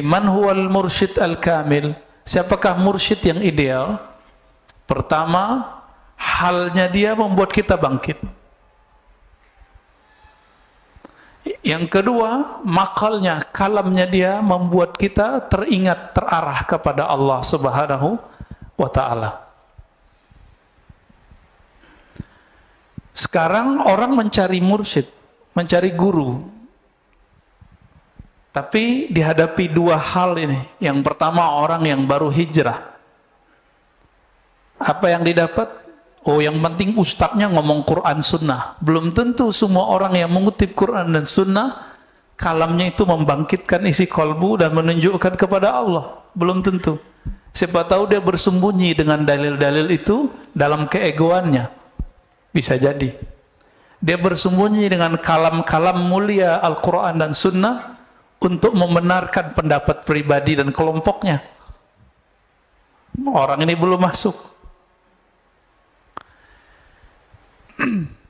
Man huwal mursyid al-kamil? Siapakah mursyid yang ideal? Pertama, halnya dia membuat kita bangkit. Yang kedua, makalnya, kalamnya dia membuat kita teringat, terarah kepada Allah Subhanahu wa ta'ala. Sekarang orang mencari mursyid, mencari guru. Tapi dihadapi dua hal ini. Yang pertama, orang yang baru hijrah. Apa yang didapat? Oh, yang penting ustadznya ngomong Quran Sunnah. Belum tentu semua orang yang mengutip Quran dan Sunnah, kalamnya itu membangkitkan isi kolbu dan menunjukkan kepada Allah. Belum tentu. Siapa tahu dia bersembunyi dengan dalil-dalil itu dalam keegoannya. Bisa jadi. Dia bersembunyi dengan kalam-kalam mulia Al-Quran dan Sunnah untuk membenarkan pendapat pribadi dan kelompoknya. Orang ini belum masuk.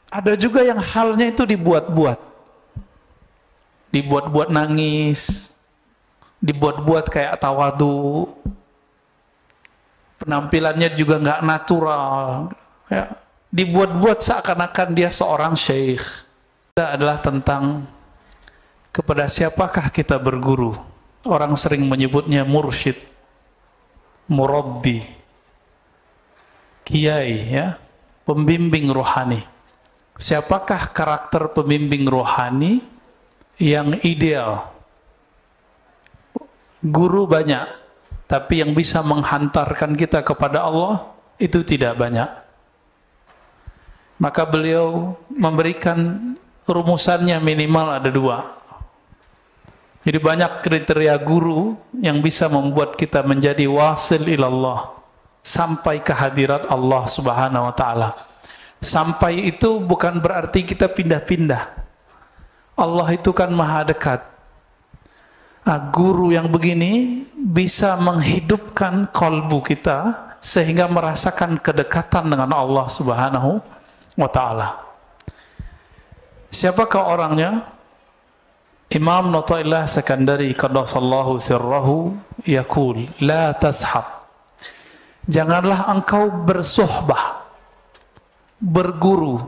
Ada juga yang halnya itu dibuat-buat. Dibuat-buat nangis, dibuat-buat kayak tawadu. Penampilannya juga nggak natural. Ya. Dibuat-buat seakan-akan dia seorang syekh. Itu adalah tentang kepada siapakah kita berguru. Orang sering menyebutnya mursyid, murabbi, kiai, ya, pembimbing rohani. Siapakah karakter pembimbing rohani yang ideal? Guru banyak, tapi yang bisa menghantarkan kita kepada Allah itu tidak banyak. Maka beliau memberikan rumusannya minimal ada dua. Jadi banyak kriteria guru yang bisa membuat kita menjadi wasil ilallah, sampai ke hadirat Allah Subhanahu wa ta'ala. Sampai itu bukan berarti kita pindah-pindah. Allah itu kan maha dekat. Guru yang begini bisa menghidupkan kalbu kita sehingga merasakan kedekatan dengan Allah Subhanahu wa ta'ala. Siapakah orangnya? Imam Nata'illah Sekandari qaddasallahu sirrahu yaqul la tashab. Janganlah engkau bersohbah, berguru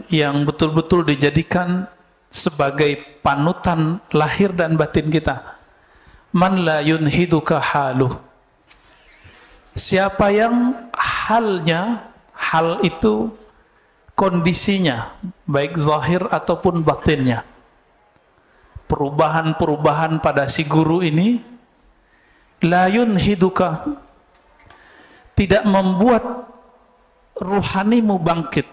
yang betul-betul dijadikan sebagai panutan lahir dan batin kita. Man la yunhiduka haluh. Siapa yang hal itu kondisinya, baik zahir ataupun batinnya, perubahan-perubahan pada si guru ini, la yunhiduka, tidak membuat ruhanimu bangkit.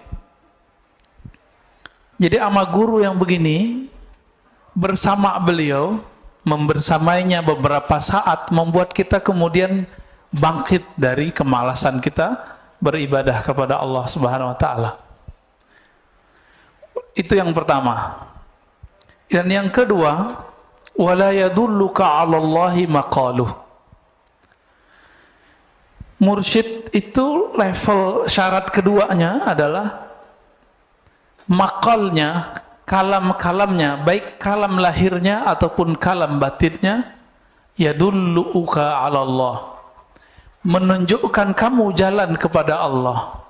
Jadi ama guru yang begini, bersama beliau, membersamainya beberapa saat, membuat kita kemudian bangkit dari kemalasan kita beribadah kepada Allah Subhanahu wa ta'ala. Itu yang pertama. Dan yang kedua, wala yadulluka 'ala Allahi maqaluh. Mursyid itu level syarat keduanya adalah makalnya, kalam-kalamnya, baik kalam lahirnya ataupun kalam batinnya, yadulluka 'ala Allah, menunjukkan kamu jalan kepada Allah.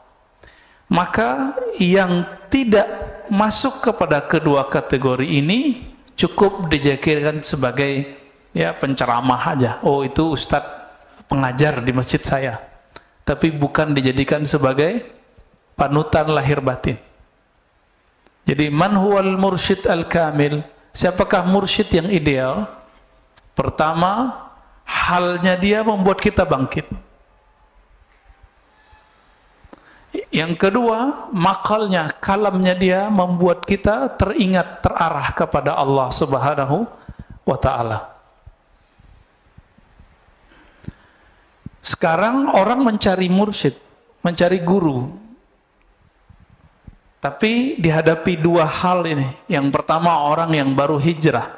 Maka yang tidak masuk kepada kedua kategori ini cukup dijadikan sebagai ya penceramah aja. Oh, itu ustadz pengajar di masjid saya, tapi bukan dijadikan sebagai panutan lahir batin. Jadi man huwal mursyid al-kamil? Siapakah mursyid yang ideal? Pertama, halnya dia membuat kita bangkit. Yang kedua, makalnya, kalamnya dia membuat kita teringat, terarah kepada Allah Subhanahu wa ta'ala. Sekarang orang mencari mursyid, mencari guru. Tapi dihadapi dua hal ini. Yang pertama, orang yang baru hijrah.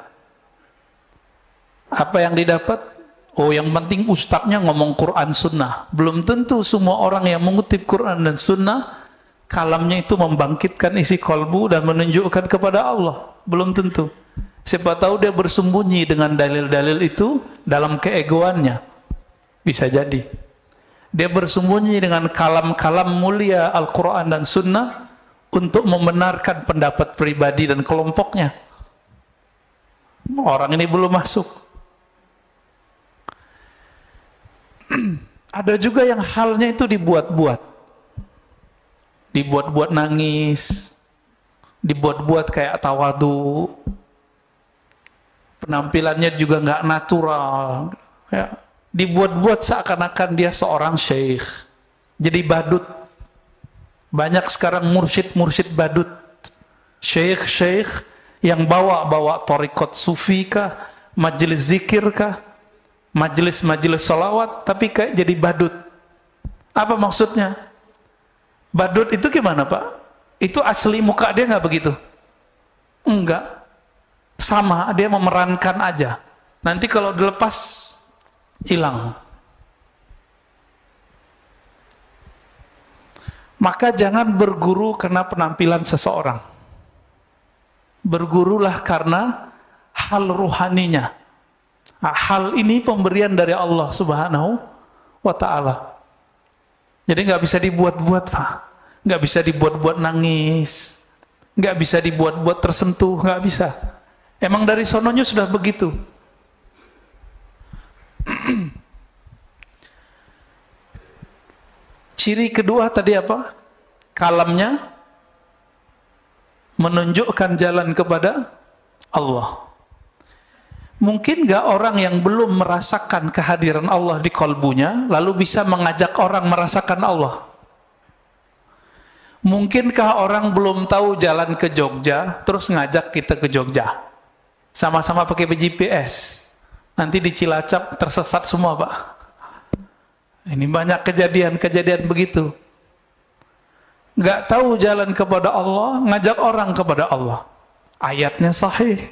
Apa yang didapat? Oh, yang penting ustadznya ngomong Quran Sunnah. Belum tentu semua orang yang mengutip Quran dan Sunnah, kalamnya itu membangkitkan isi kolbu dan menunjukkan kepada Allah? Belum tentu. Siapa tahu dia bersembunyi dengan dalil-dalil itu dalam keegoannya. Bisa jadi. Dia bersembunyi dengan kalam-kalam mulia Al-Quran dan Sunnah untuk membenarkan pendapat pribadi dan kelompoknya. Orang ini belum masuk. Ada juga yang halnya itu dibuat-buat. Dibuat-buat nangis, dibuat-buat kayak tawadu. Penampilannya juga nggak natural. Ya. Dibuat-buat seakan-akan dia seorang syekh. Jadi badut. Banyak sekarang mursyid-mursyid badut. Syekh-syekh yang bawa-bawa thariqat sufi kah, majelis zikir kah, majelis-majelis salawat, tapi kayak jadi badut. Apa maksudnya? Badut itu gimana, Pak? Itu asli muka dia nggak begitu? Enggak. Sama, dia memerankan aja. Nanti kalau dilepas, hilang. Maka jangan berguru karena penampilan seseorang. Bergurulah karena hal ruhaninya. Nah, hal ini pemberian dari Allah Subhanahu wa Ta'ala. Jadi nggak bisa dibuat-buat, Pak. Nggak bisa dibuat-buat nangis. Nggak bisa dibuat-buat tersentuh. Nggak bisa. Emang dari sononya sudah begitu. Ciri kedua tadi apa? Kalamnya menunjukkan jalan kepada Allah. Mungkin gak orang yang belum merasakan kehadiran Allah di kolbunya, lalu bisa mengajak orang merasakan Allah? Mungkinkah orang belum tahu jalan ke Jogja, terus ngajak kita ke Jogja? Sama-sama pakai GPS. Nanti di Cilacap tersesat semua, Pak. Ini banyak kejadian-kejadian begitu. Gak tahu jalan kepada Allah, ngajak orang kepada Allah. Ayatnya sahih.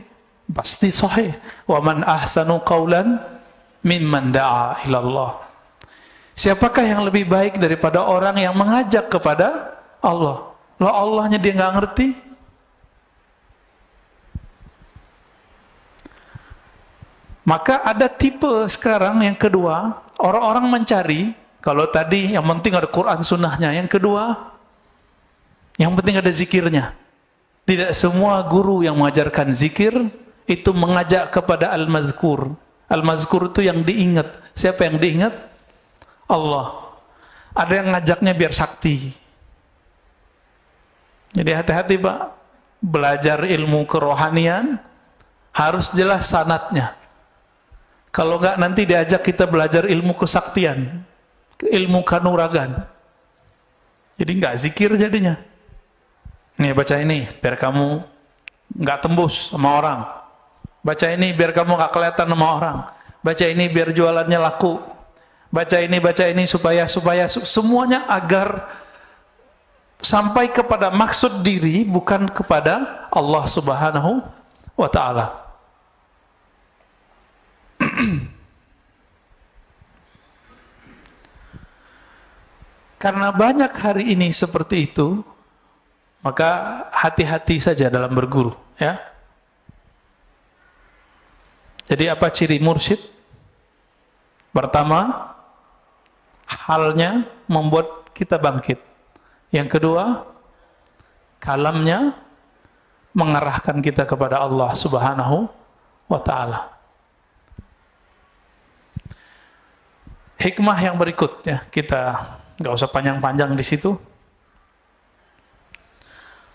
Pasti sahih. Wa man ahsanu qawlan mimman da'a ilallah. Siapakah yang lebih baik daripada orang yang mengajak kepada Allah? Lah Allahnya dia nggak ngerti. Maka ada tipe sekarang yang kedua, orang-orang mencari, kalau tadi yang penting ada Quran sunnahnya, yang kedua, yang penting ada zikirnya. Tidak semua guru yang mengajarkan zikir itu mengajak kepada al-mazkur. Al-mazkur itu yang diingat. Siapa yang diingat? Allah. Ada yang ngajaknya biar sakti. Jadi hati-hati, Pak. Belajar ilmu kerohanian harus jelas sanadnya. Kalau enggak nanti diajak kita belajar ilmu kesaktian, ilmu kanuragan. Jadi enggak zikir jadinya. Nih baca ini biar kamu enggak tembus sama orang. Baca ini biar kamu enggak kelihatan sama orang. Baca ini biar jualannya laku. Baca ini supaya semuanya agar sampai kepada maksud diri bukan kepada Allah Subhanahu wa Ta'ala. Karena banyak hari ini seperti itu, maka hati-hati saja dalam berguru, ya. Jadi apa ciri mursyid? Pertama, halnya membuat kita bangkit. Yang kedua, kalamnya mengarahkan kita kepada Allah Subhanahu wa Ta'ala. Hikmah yang berikutnya, kita nggak usah panjang-panjang di situ.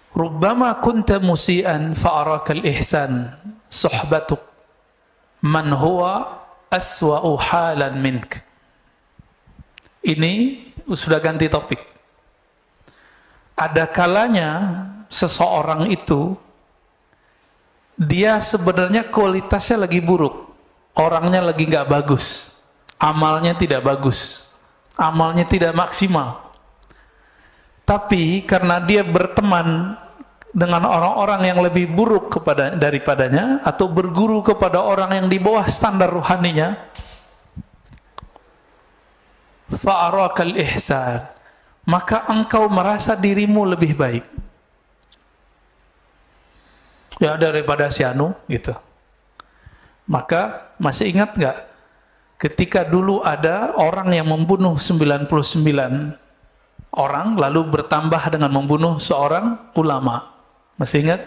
Rubbama kunta musian fa'arakal ihsan suhbatuk man huwa aswa'u halan mink. Ini sudah ganti topik. Ada kalanya seseorang itu dia sebenarnya kualitasnya lagi buruk, orangnya lagi nggak bagus, amalnya tidak bagus, amalnya tidak maksimal. Tapi karena dia berteman dengan orang-orang yang lebih buruk daripadanya, atau berguru kepada orang yang di bawah standar ruhaninya, fa'arakal ihsan, maka engkau merasa dirimu lebih baik. Ya daripada si anu gitu. Maka masih ingat nggak ketika dulu ada orang yang membunuh 99 orang lalu bertambah dengan membunuh seorang ulama. Masih ingat?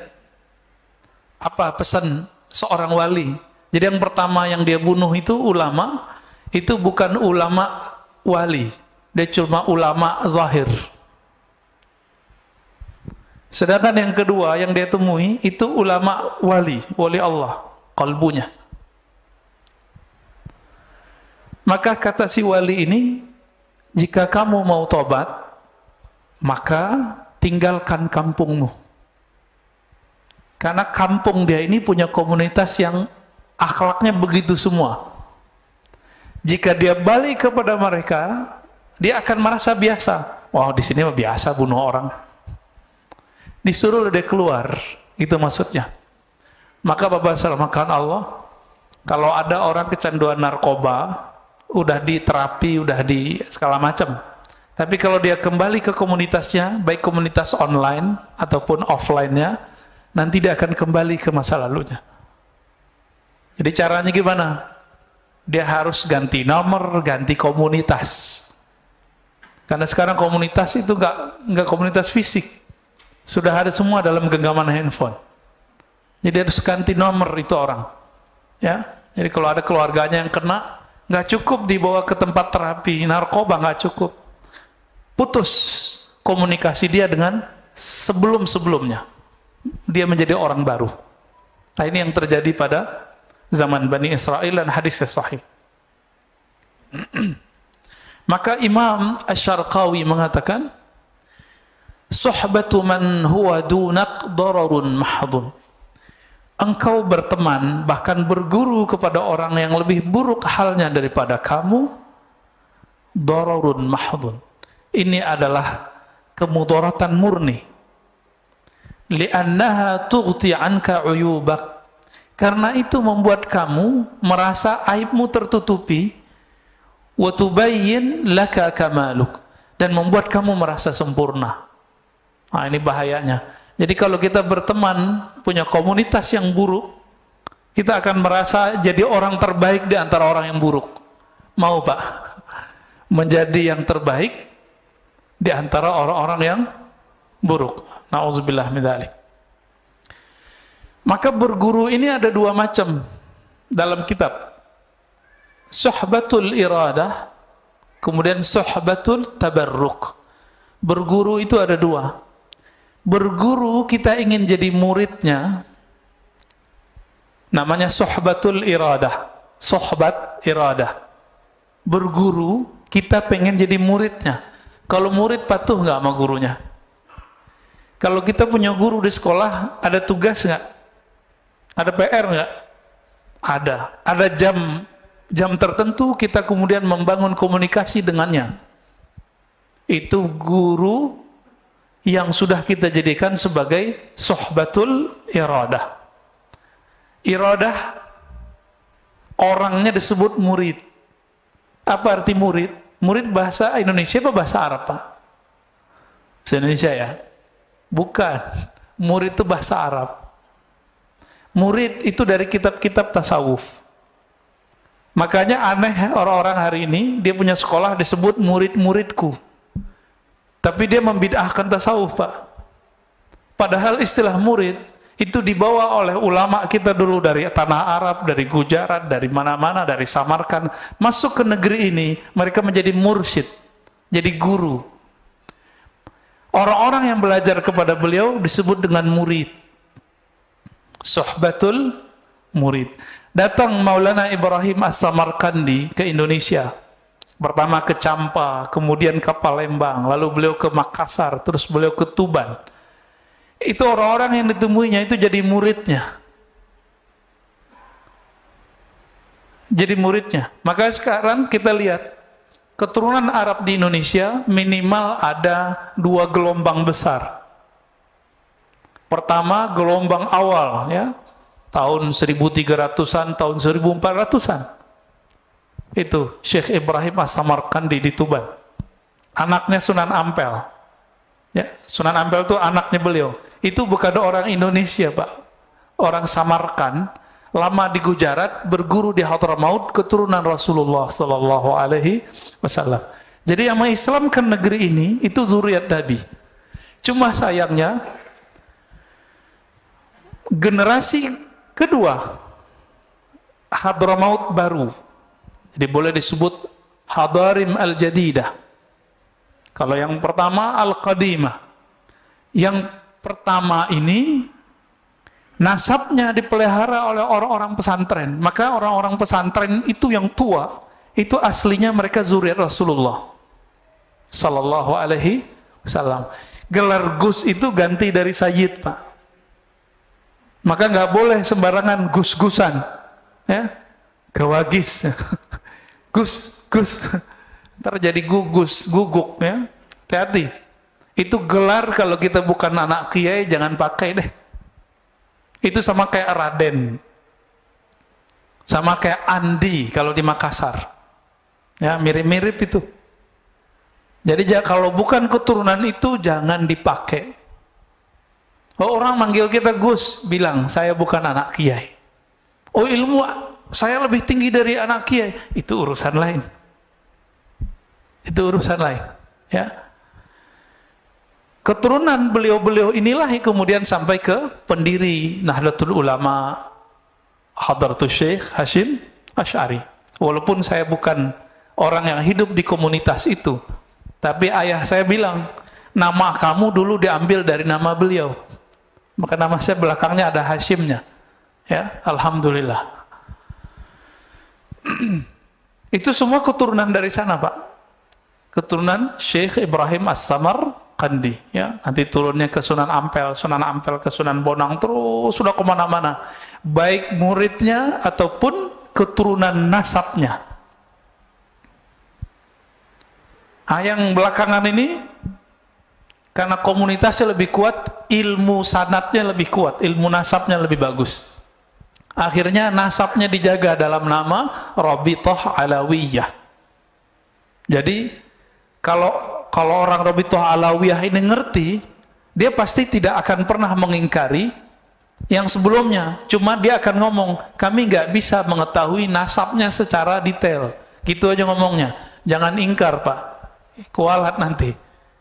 Apa pesan seorang wali? Jadi yang pertama yang dia bunuh itu ulama, itu bukan ulama wali. Dia cuma ulama zahir. Sedangkan yang kedua yang dia temui itu ulama wali Allah, kalbunya. Maka kata si wali ini, jika kamu mau tobat, maka tinggalkan kampungmu. Karena kampung dia ini punya komunitas yang akhlaknya begitu semua. Jika dia balik kepada mereka, dia akan merasa biasa. Wah, di sini mah biasa bunuh orang. Disuruh dia keluar, itu maksudnya. Maka Bapak selamatkan Allah, kalau ada orang kecanduan narkoba, udah di terapi, udah di segala macam. Tapi kalau dia kembali ke komunitasnya, baik komunitas online ataupun offline-nya, nanti dia akan kembali ke masa lalunya. Jadi caranya gimana? Dia harus ganti nomor, ganti komunitas. Karena sekarang komunitas itu nggak komunitas fisik. Sudah ada semua dalam genggaman handphone. Jadi harus ganti nomor itu orang. Ya, jadi kalau ada keluarganya yang kena, nggak cukup dibawa ke tempat terapi narkoba, nggak cukup. Putus komunikasi dia dengan sebelum-sebelumnya. Dia menjadi orang baru. Nah, ini yang terjadi pada zaman Bani Israel dan hadisnya sahih. Maka Imam Asy-Syarqawi mengatakan, suhbatu man huwa dunak dararun mahdun. Engkau berteman, bahkan berguru kepada orang yang lebih buruk halnya daripada kamu, dararun mahdun. Ini adalah kemudaratan murni. Li'annaha tughti anka uyubak. Karena itu membuat kamu merasa aibmu tertutupi, wa tubayyin laka kamaluk, dan membuat kamu merasa sempurna. Nah, ini bahayanya. Jadi kalau kita berteman, punya komunitas yang buruk, kita akan merasa jadi orang terbaik di antara orang yang buruk. Mau Pak? Menjadi yang terbaik di antara orang-orang yang buruk. Na'udzubillah min dzalik. Maka berguru ini ada dua macam dalam kitab. Suhbatul iradah, kemudian suhbatul tabarruk. Berguru itu ada dua. Berguru kita ingin jadi muridnya, namanya suhbatul iradah. Suhbat iradah. Berguru kita pengen jadi muridnya. Kalau murid patuh nggak sama gurunya? Kalau kita punya guru di sekolah, ada tugas nggak? Ada PR nggak? Ada. Ada jam tertentu kita kemudian membangun komunikasi dengannya. Itu guru yang sudah kita jadikan sebagai suhbatul iradah. Iradah orangnya disebut murid. Apa arti murid? Murid bahasa Indonesia apa bahasa Arab, Pak? Bahasa Indonesia ya? Bukan. Murid itu bahasa Arab. Murid itu dari kitab-kitab tasawuf. Makanya aneh orang-orang hari ini, dia punya sekolah disebut murid-muridku. Tapi dia membid'ahkan tasawuf, Pak. Padahal istilah murid itu dibawa oleh ulama kita dulu dari tanah Arab, dari Gujarat, dari mana-mana, dari Samarkand. Masuk ke negeri ini, mereka menjadi mursyid, jadi guru. Orang-orang yang belajar kepada beliau disebut dengan murid. Suhbatul murid. Datang Maulana Ibrahim As-Samarkandi ke Indonesia. Pertama ke Campa, kemudian ke Palembang, lalu beliau ke Makassar, terus beliau ke Tuban. Itu orang-orang yang ditemuinya itu jadi muridnya. Jadi muridnya. Maka sekarang kita lihat, keturunan Arab di Indonesia minimal ada 2 gelombang besar. Pertama gelombang awal, ya, tahun 1300-an, tahun 1400-an. Itu Syekh Ibrahim As-Samarkandi di Tuban. anaknya Sunan Ampel. Ya, Sunan Ampel itu anaknya beliau. Itu bukan orang Indonesia, Pak. Orang Samarkand, lama di Gujarat, berguru di Hadramaut, keturunan Rasulullah sallallahu alaihi wasallam. Jadi yang mengislamkan negeri ini itu zuriat Nabi. Cuma sayangnya generasi kedua Hadramaut baru. Jadi boleh disebut Hadarim al-Jadidah. Kalau yang pertama Al-Qadimah. Yang pertama ini nasabnya dipelihara oleh orang-orang pesantren. Maka orang-orang pesantren itu yang tua, itu aslinya mereka zuriat Rasulullah sallallahu alaihi wasallam. Gelar Gus itu ganti dari Sayyid, Pak. Maka nggak boleh sembarangan gus-gusan, ya, gawagis, gus, ntar jadi gugus, guguk, ya. Hati-hati. Itu gelar kalau kita bukan anak kiai jangan pakai deh. Itu sama kayak Raden, sama kayak Andi kalau di Makassar, ya mirip-mirip itu. Jadi kalau bukan keturunan itu jangan dipakai. Oh, orang manggil kita Gus, bilang saya bukan anak kiai. Oh, ilmu saya lebih tinggi dari anak kiai, itu urusan lain. Itu urusan lain, ya. Keturunan beliau-beliau inilah yang kemudian sampai ke pendiri Nahdlatul Ulama Hadratus Syekh Hashim Asy'ari. Walaupun saya bukan orang yang hidup di komunitas itu, tapi ayah saya bilang, nama kamu dulu diambil dari nama beliau. Maka nama saya belakangnya ada Hashimnya. Ya, alhamdulillah. Itu semua keturunan dari sana, Pak. Keturunan Syekh Ibrahim As-Samarqandi. Ya, nanti turunnya ke Sunan Ampel ke Sunan Bonang, terus sudah kemana-mana. Baik muridnya ataupun keturunan nasabnya. Yang belakangan ini karena komunitasnya lebih kuat, ilmu sanadnya lebih kuat, ilmu nasabnya lebih bagus. Akhirnya nasabnya dijaga dalam nama Rabithah Alawiyah. Jadi kalau orang Rabithah Alawiyah ini ngerti, dia pasti tidak akan pernah mengingkari yang sebelumnya. Cuma dia akan ngomong, kami nggak bisa mengetahui nasabnya secara detail. Gitu aja ngomongnya. Jangan ingkar, Pak. Kualat nanti.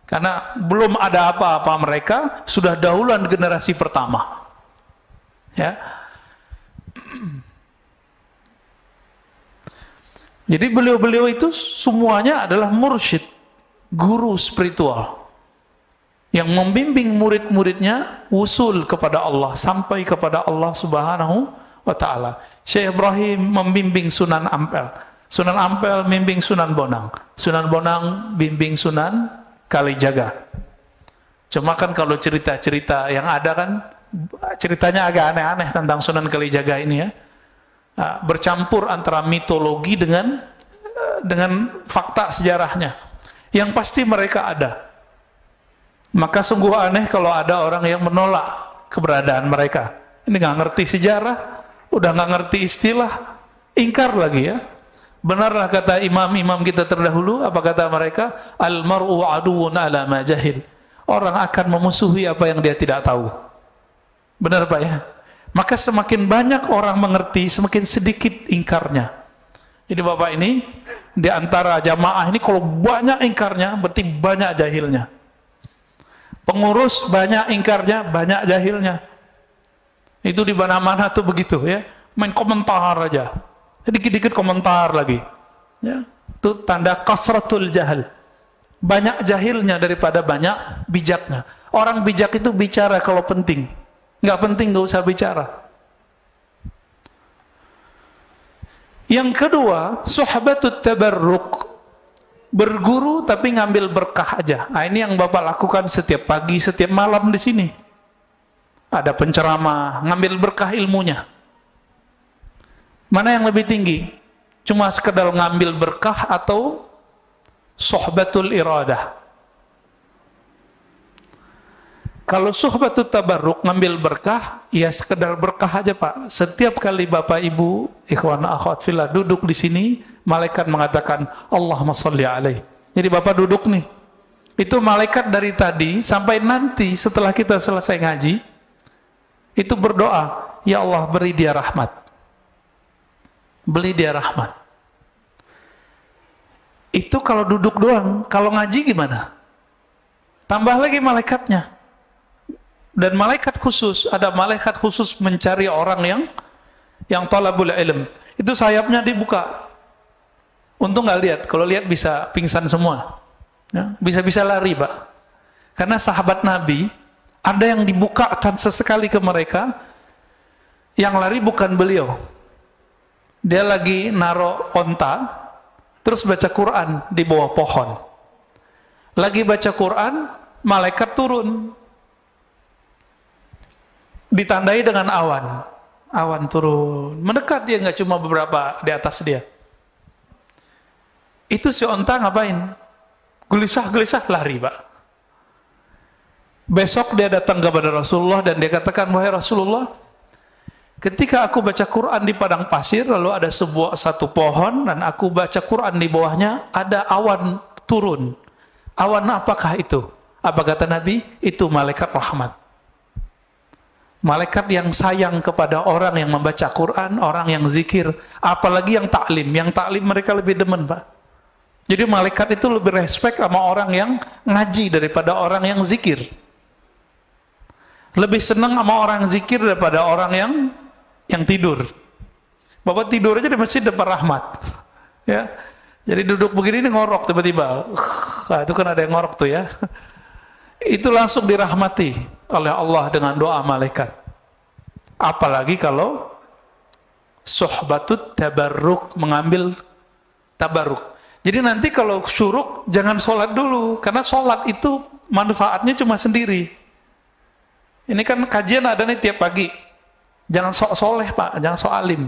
Karena belum ada apa-apa, mereka sudah dahuluan generasi pertama. Ya. Jadi beliau-beliau itu semuanya adalah mursyid, guru spiritual yang membimbing murid-muridnya usul kepada Allah, sampai kepada Allah Subhanahu wa taala. Syekh Ibrahim membimbing Sunan Ampel, Sunan Ampel membimbing Sunan Bonang, Sunan Bonang bimbing Sunan Kalijaga. Cuma kan kalau cerita-cerita yang ada kan ceritanya agak aneh-aneh tentang Sunan Kalijaga ini, ya. Bercampur antara mitologi dengan fakta sejarahnya. Yang pasti mereka ada. Maka sungguh aneh kalau ada orang yang menolak keberadaan mereka. Ini nggak ngerti sejarah, udah nggak ngerti istilah, ingkar lagi, ya. Benarlah kata imam-imam kita terdahulu, apa kata mereka? Al-mar'u aduun ala ma jahil. Orang akan memusuhi apa yang dia tidak tahu. Benar, Pak, ya? Maka semakin banyak orang mengerti, semakin sedikit ingkarnya. Jadi Bapak ini, di antara jamaah ini kalau banyak ingkarnya, berarti banyak jahilnya. Pengurus banyak ingkarnya, banyak jahilnya. Itu di mana-mana tuh begitu, ya. Main komentar aja. Dikit-dikit komentar lagi, ya. Itu tanda kasratul jahil. Banyak jahilnya daripada banyak bijaknya. Orang bijak itu bicara kalau penting, nggak penting nggak usah bicara. Yang kedua, suhbatut tabarruk, berguru tapi ngambil berkah aja. Nah, ini yang Bapak lakukan setiap pagi, setiap malam di sini. Ada penceramah, ngambil berkah ilmunya. Mana yang lebih tinggi? Cuma sekedar ngambil berkah atau suhbatul iradah? Kalau suhbatul tabarruk, ngambil berkah, ya sekedar berkah aja, Pak. Setiap kali Bapak Ibu, ikhwan akhwat fillah, duduk di sini, malaikat mengatakan Allahumma sholli alaihi. Jadi Bapak duduk nih, Itu malaikat dari tadi sampai nanti setelah kita selesai ngaji, itu berdoa, ya Allah beri dia rahmat. Beri dia rahmat. Itu kalau duduk doang, kalau ngaji gimana? Tambah lagi malaikatnya. Dan malaikat khusus, ada malaikat khusus mencari orang yang talabul ilm. Itu sayapnya dibuka. Untung nggak lihat, kalau lihat bisa pingsan semua. Ya, bisa-bisa lari, Pak. Karena sahabat Nabi, ada yang dibukakan sesekali ke mereka, yang lari bukan beliau. Dia lagi naro onta, terus baca Quran di bawah pohon. Lagi baca Quran, malaikat turun. Ditandai dengan awan. Awan turun. Mendekat dia, nggak cuma beberapa di atas dia. Itu si onta ngapain? Gelisah-gelisah lari, Pak. Besok dia datang kepada Rasulullah dan dia katakan, wahai Rasulullah, ketika aku baca Quran di padang pasir, lalu ada satu pohon dan aku baca Quran di bawahnya, ada awan turun. Awan apakah itu? Apa kata Nabi? Itu malaikat rahmat. Malaikat yang sayang kepada orang yang membaca Quran, orang yang zikir, apalagi yang taklim. Yang taklim mereka lebih demen, Pak. Jadi malaikat itu lebih respect sama orang yang ngaji daripada orang yang zikir. Lebih senang sama orang zikir daripada orang yang tidur. Bapak tidur aja di masjid dapat rahmat. Ya. Jadi duduk begini ini ngorok tiba-tiba. Nah, itu kan ada yang ngorok tuh ya. Itu langsung dirahmati oleh Allah dengan doa malaikat. Apalagi kalau suhbatut tabarruk, mengambil tabarruk. Jadi nanti kalau syuruk jangan sholat dulu, karena sholat itu manfaatnya cuma sendiri. Ini kan kajian ada nih tiap pagi. Jangan sok soleh, Pak, jangan sok alim.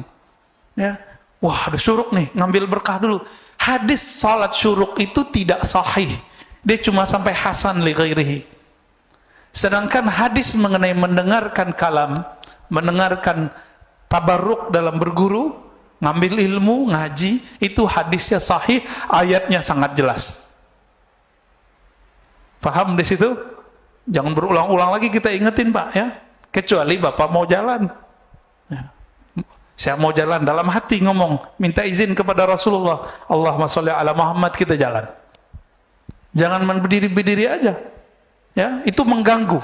Ya. Wah, ada syuruk nih, ngambil berkah dulu. Hadis salat syuruk itu tidak sahih. Dia cuma sampai hasan li ghairihi. Sedangkan hadis mengenai mendengarkan kalam, mendengarkan tabarruk dalam berguru, ngambil ilmu, ngaji, itu hadisnya sahih, ayatnya sangat jelas. Paham di situ? Jangan berulang-ulang lagi kita ingetin, Pak, ya. Kecuali Bapak mau jalan. Ya. Saya mau jalan, dalam hati ngomong, minta izin kepada Rasulullah, Allahumma sholli ala Muhammad, kita jalan. Jangan berdiri-berdiri aja. Ya, itu mengganggu.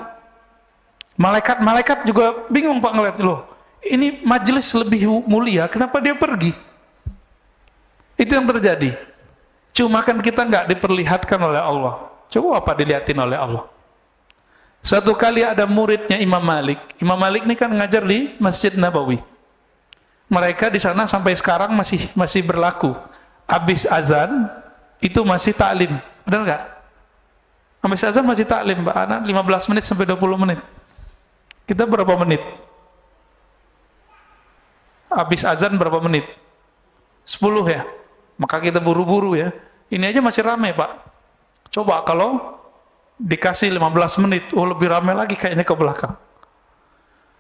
Malaikat juga bingung, Pak, ngeliat, loh, ini majelis lebih mulia, kenapa dia pergi? Itu yang terjadi. Cuma kan kita nggak diperlihatkan oleh Allah. Coba apa dilihatin oleh Allah? Suatu kali ada muridnya Imam Malik. Imam Malik ini kan ngajar di Masjid Nabawi. Mereka di sana sampai sekarang masih berlaku. Habis azan itu masih taklim. Benar nggak? Habis azan masih taklim, Mbak Ana, 15 menit sampai 20 menit. Kita berapa menit? Habis azan berapa menit? 10 ya? Maka kita buru-buru ya. Ini aja masih ramai, Pak. Coba kalau dikasih 15 menit, oh lebih ramai lagi kayaknya ke belakang.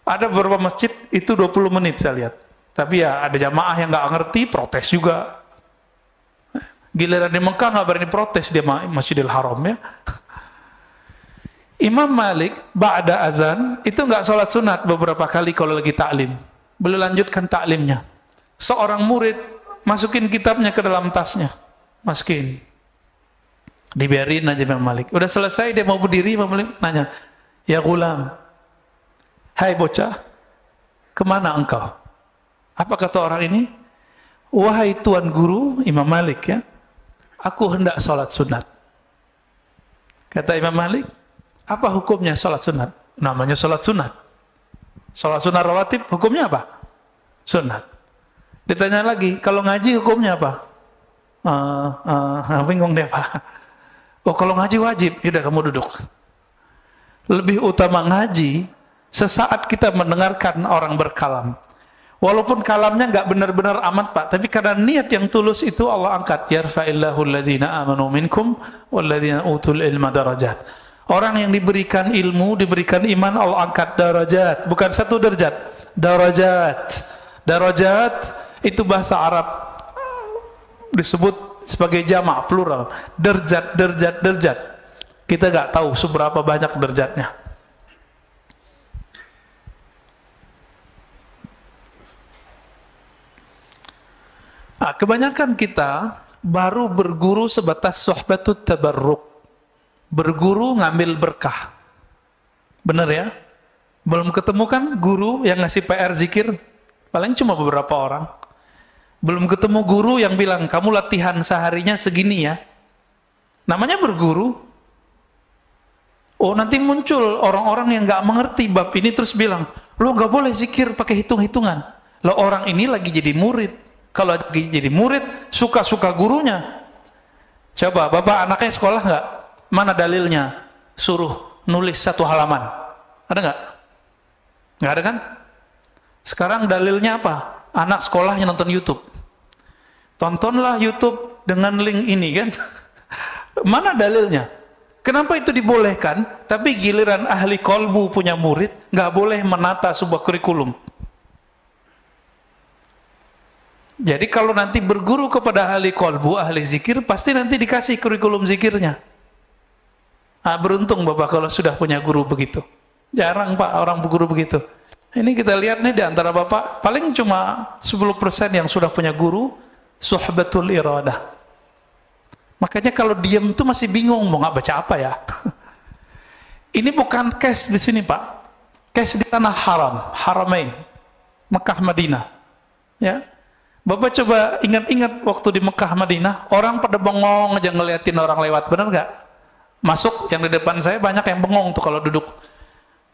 Ada beberapa masjid itu 20 menit saya lihat. Tapi ya ada jamaah yang nggak ngerti, protes juga. Giliran di Mekah nggak berani protes dia Masjidil Haram ya. Imam Malik ba'da azan itu nggak sholat sunat beberapa kali kalau lagi taklim. Beliau lanjutkan taklimnya. Seorang murid masukin kitabnya ke dalam tasnya, masukin. Dibiarin aja Imam Malik. Udah selesai dia mau berdiri, Imam Malik nanya, ya gulam, hai bocah, kemana engkau? Apa kata orang ini? Wahai tuan guru, Imam Malik ya, aku hendak sholat sunat. Kata Imam Malik, apa hukumnya sholat sunat? Namanya sholat sunat. Sholat sunat rawatib, hukumnya apa? Sunat. Ditanya lagi, kalau ngaji hukumnya apa? Bingung deh, Pak. Oh, kalau ngaji wajib. Yaudah, kamu duduk. Lebih utama ngaji, sesaat kita mendengarkan orang berkalam. Walaupun kalamnya nggak benar-benar amat, Pak, tapi karena niat yang tulus itu Allah angkat. Yarfa'illahu alladzina amanu minkum walladzina utul ilma darajat. Orang yang diberikan ilmu, diberikan iman, Allah angkat darajat. Bukan satu derajat, darajat. Darajat itu bahasa Arab disebut sebagai jamak, plural. Derjat, derjat, derjat. Kita nggak tahu seberapa banyak derajatnya. Nah, kebanyakan kita baru berguru sebatas sohbatut tabarruk. Berguru ngambil berkah. Benar ya? Belum ketemu kan guru yang ngasih PR zikir? Paling cuma beberapa orang. Belum ketemu guru yang bilang, kamu latihan seharinya segini ya. Namanya berguru. Oh, nanti muncul orang-orang yang nggak mengerti bab ini terus bilang, lo nggak boleh zikir pakai hitung-hitungan. Lo orang ini lagi jadi murid. Kalau lagi jadi murid, suka-suka gurunya. Coba, bapak anaknya sekolah nggak? Mana dalilnya? Suruh nulis 1 halaman. Ada nggak? Nggak ada kan? Sekarang dalilnya apa? Anak sekolah yang nonton YouTube. Tontonlah YouTube dengan link ini kan? Mana dalilnya? Kenapa itu dibolehkan? Tapi giliran ahli kolbu punya murid, nggak boleh menata sebuah kurikulum. Jadi kalau nanti berguru kepada ahli kolbu, ahli zikir, pasti nanti dikasih kurikulum zikirnya. Nah, beruntung Bapak kalau sudah punya guru begitu. Jarang Pak orang berguru begitu. Ini kita lihat nih di antara Bapak, paling cuma 10% yang sudah punya guru, suhbatul iradah. Makanya kalau diam itu masih bingung mau nggak baca apa ya. Ini bukan case di sini Pak. Case di tanah haram, Haramain, Mekah Madinah. Ya. Bapak coba ingat-ingat waktu di Mekah Madinah, orang pada bengong aja ngeliatin orang lewat, benar nggak? Masuk yang di depan saya banyak yang bengong tuh kalau duduk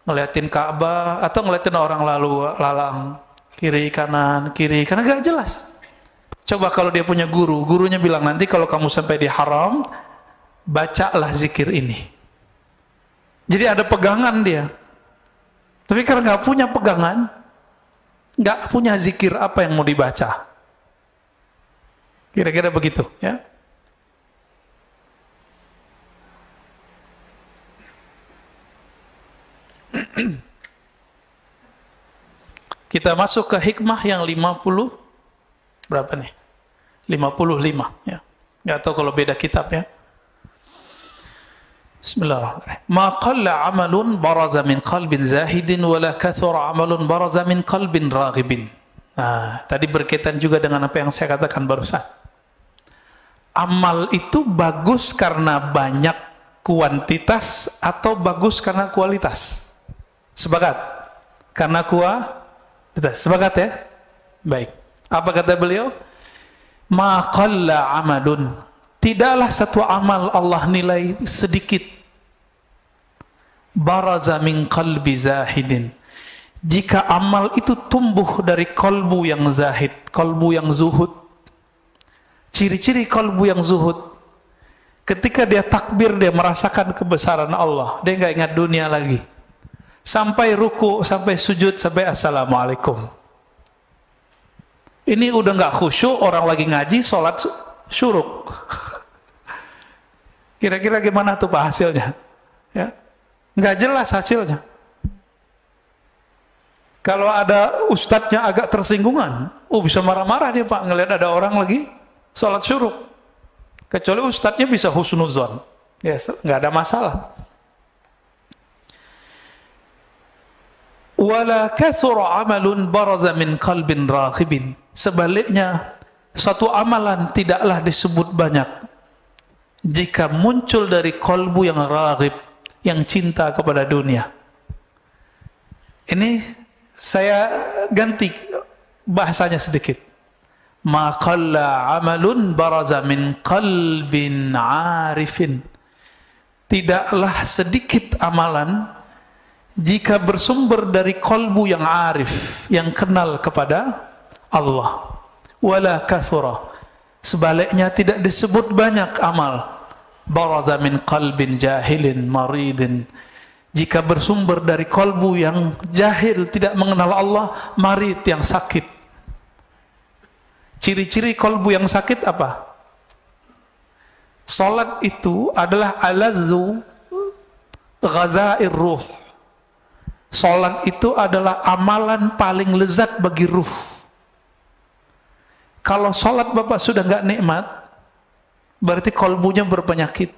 ngeliatin Ka'bah atau ngeliatin orang lalu lalang kiri kanan gak jelas. Coba kalau dia punya guru, gurunya bilang nanti kalau kamu sampai di haram, bacalah zikir ini. Jadi ada pegangan dia. Tapi karena nggak punya pegangan, nggak punya zikir apa yang mau dibaca. Kira-kira begitu, ya. Kita masuk ke hikmah yang 50 berapa nih? 55 ya. Enggak tahu kalau beda kitab ya. Bismillahirrahmanirrahim. Ma qalla 'amalun baraza min qalbin zahidin wala kathura 'amalun baraza min qalbin raghibin. Nah, tadi berkaitan juga dengan apa yang saya katakan barusan. Amal itu bagus karena banyak kuantitas atau bagus karena kualitas? Sepakat? Karena kualitas. Sepakat ya? Baik. Apa kata beliau? Ma qalla amalun. Tidaklah satu amal Allah nilai sedikit. Baraza min qalbi zahidin. Jika amal itu tumbuh dari kolbu yang zahid, kolbu yang zuhud. Ciri-ciri kolbu yang zuhud, ketika dia takbir, dia merasakan kebesaran Allah, dia nggak ingat dunia lagi. Sampai ruku, sampai sujud, sampai assalamualaikum. Ini udah nggak khusyuk, orang lagi ngaji, sholat syuruk. Kira-kira gimana tuh Pak hasilnya? Ya, nggak jelas hasilnya. Kalau ada ustadznya agak tersinggungan, bisa marah-marah dia Pak, ngelihat ada orang lagi sholat syuruk. Kecuali ustadznya bisa husnuzon, ya nggak ada masalah. Wala kathura amalun baraza min qalbin raghibin. Sebaliknya, satu amalan tidaklah disebut banyak jika muncul dari kolbu yang raghib, yang cinta kepada dunia. Ini saya ganti bahasanya sedikit. Ma qalla amalun baraza min qalbin arifin. Tidaklah sedikit amalan jika bersumber dari kolbu yang arif, yang kenal kepada Allah. Wala kathura. Sebaliknya tidak disebut banyak amal. Baraza min qalbin jahilin maridin. Jika bersumber dari kolbu yang jahil, tidak mengenal Allah, marid, yang sakit. Ciri-ciri kolbu yang sakit apa? Salat itu adalah alazzu ghazair ruh. Salat itu adalah amalan paling lezat bagi ruh. Kalau salat Bapak sudah nggak nikmat, berarti kolbunya berpenyakit.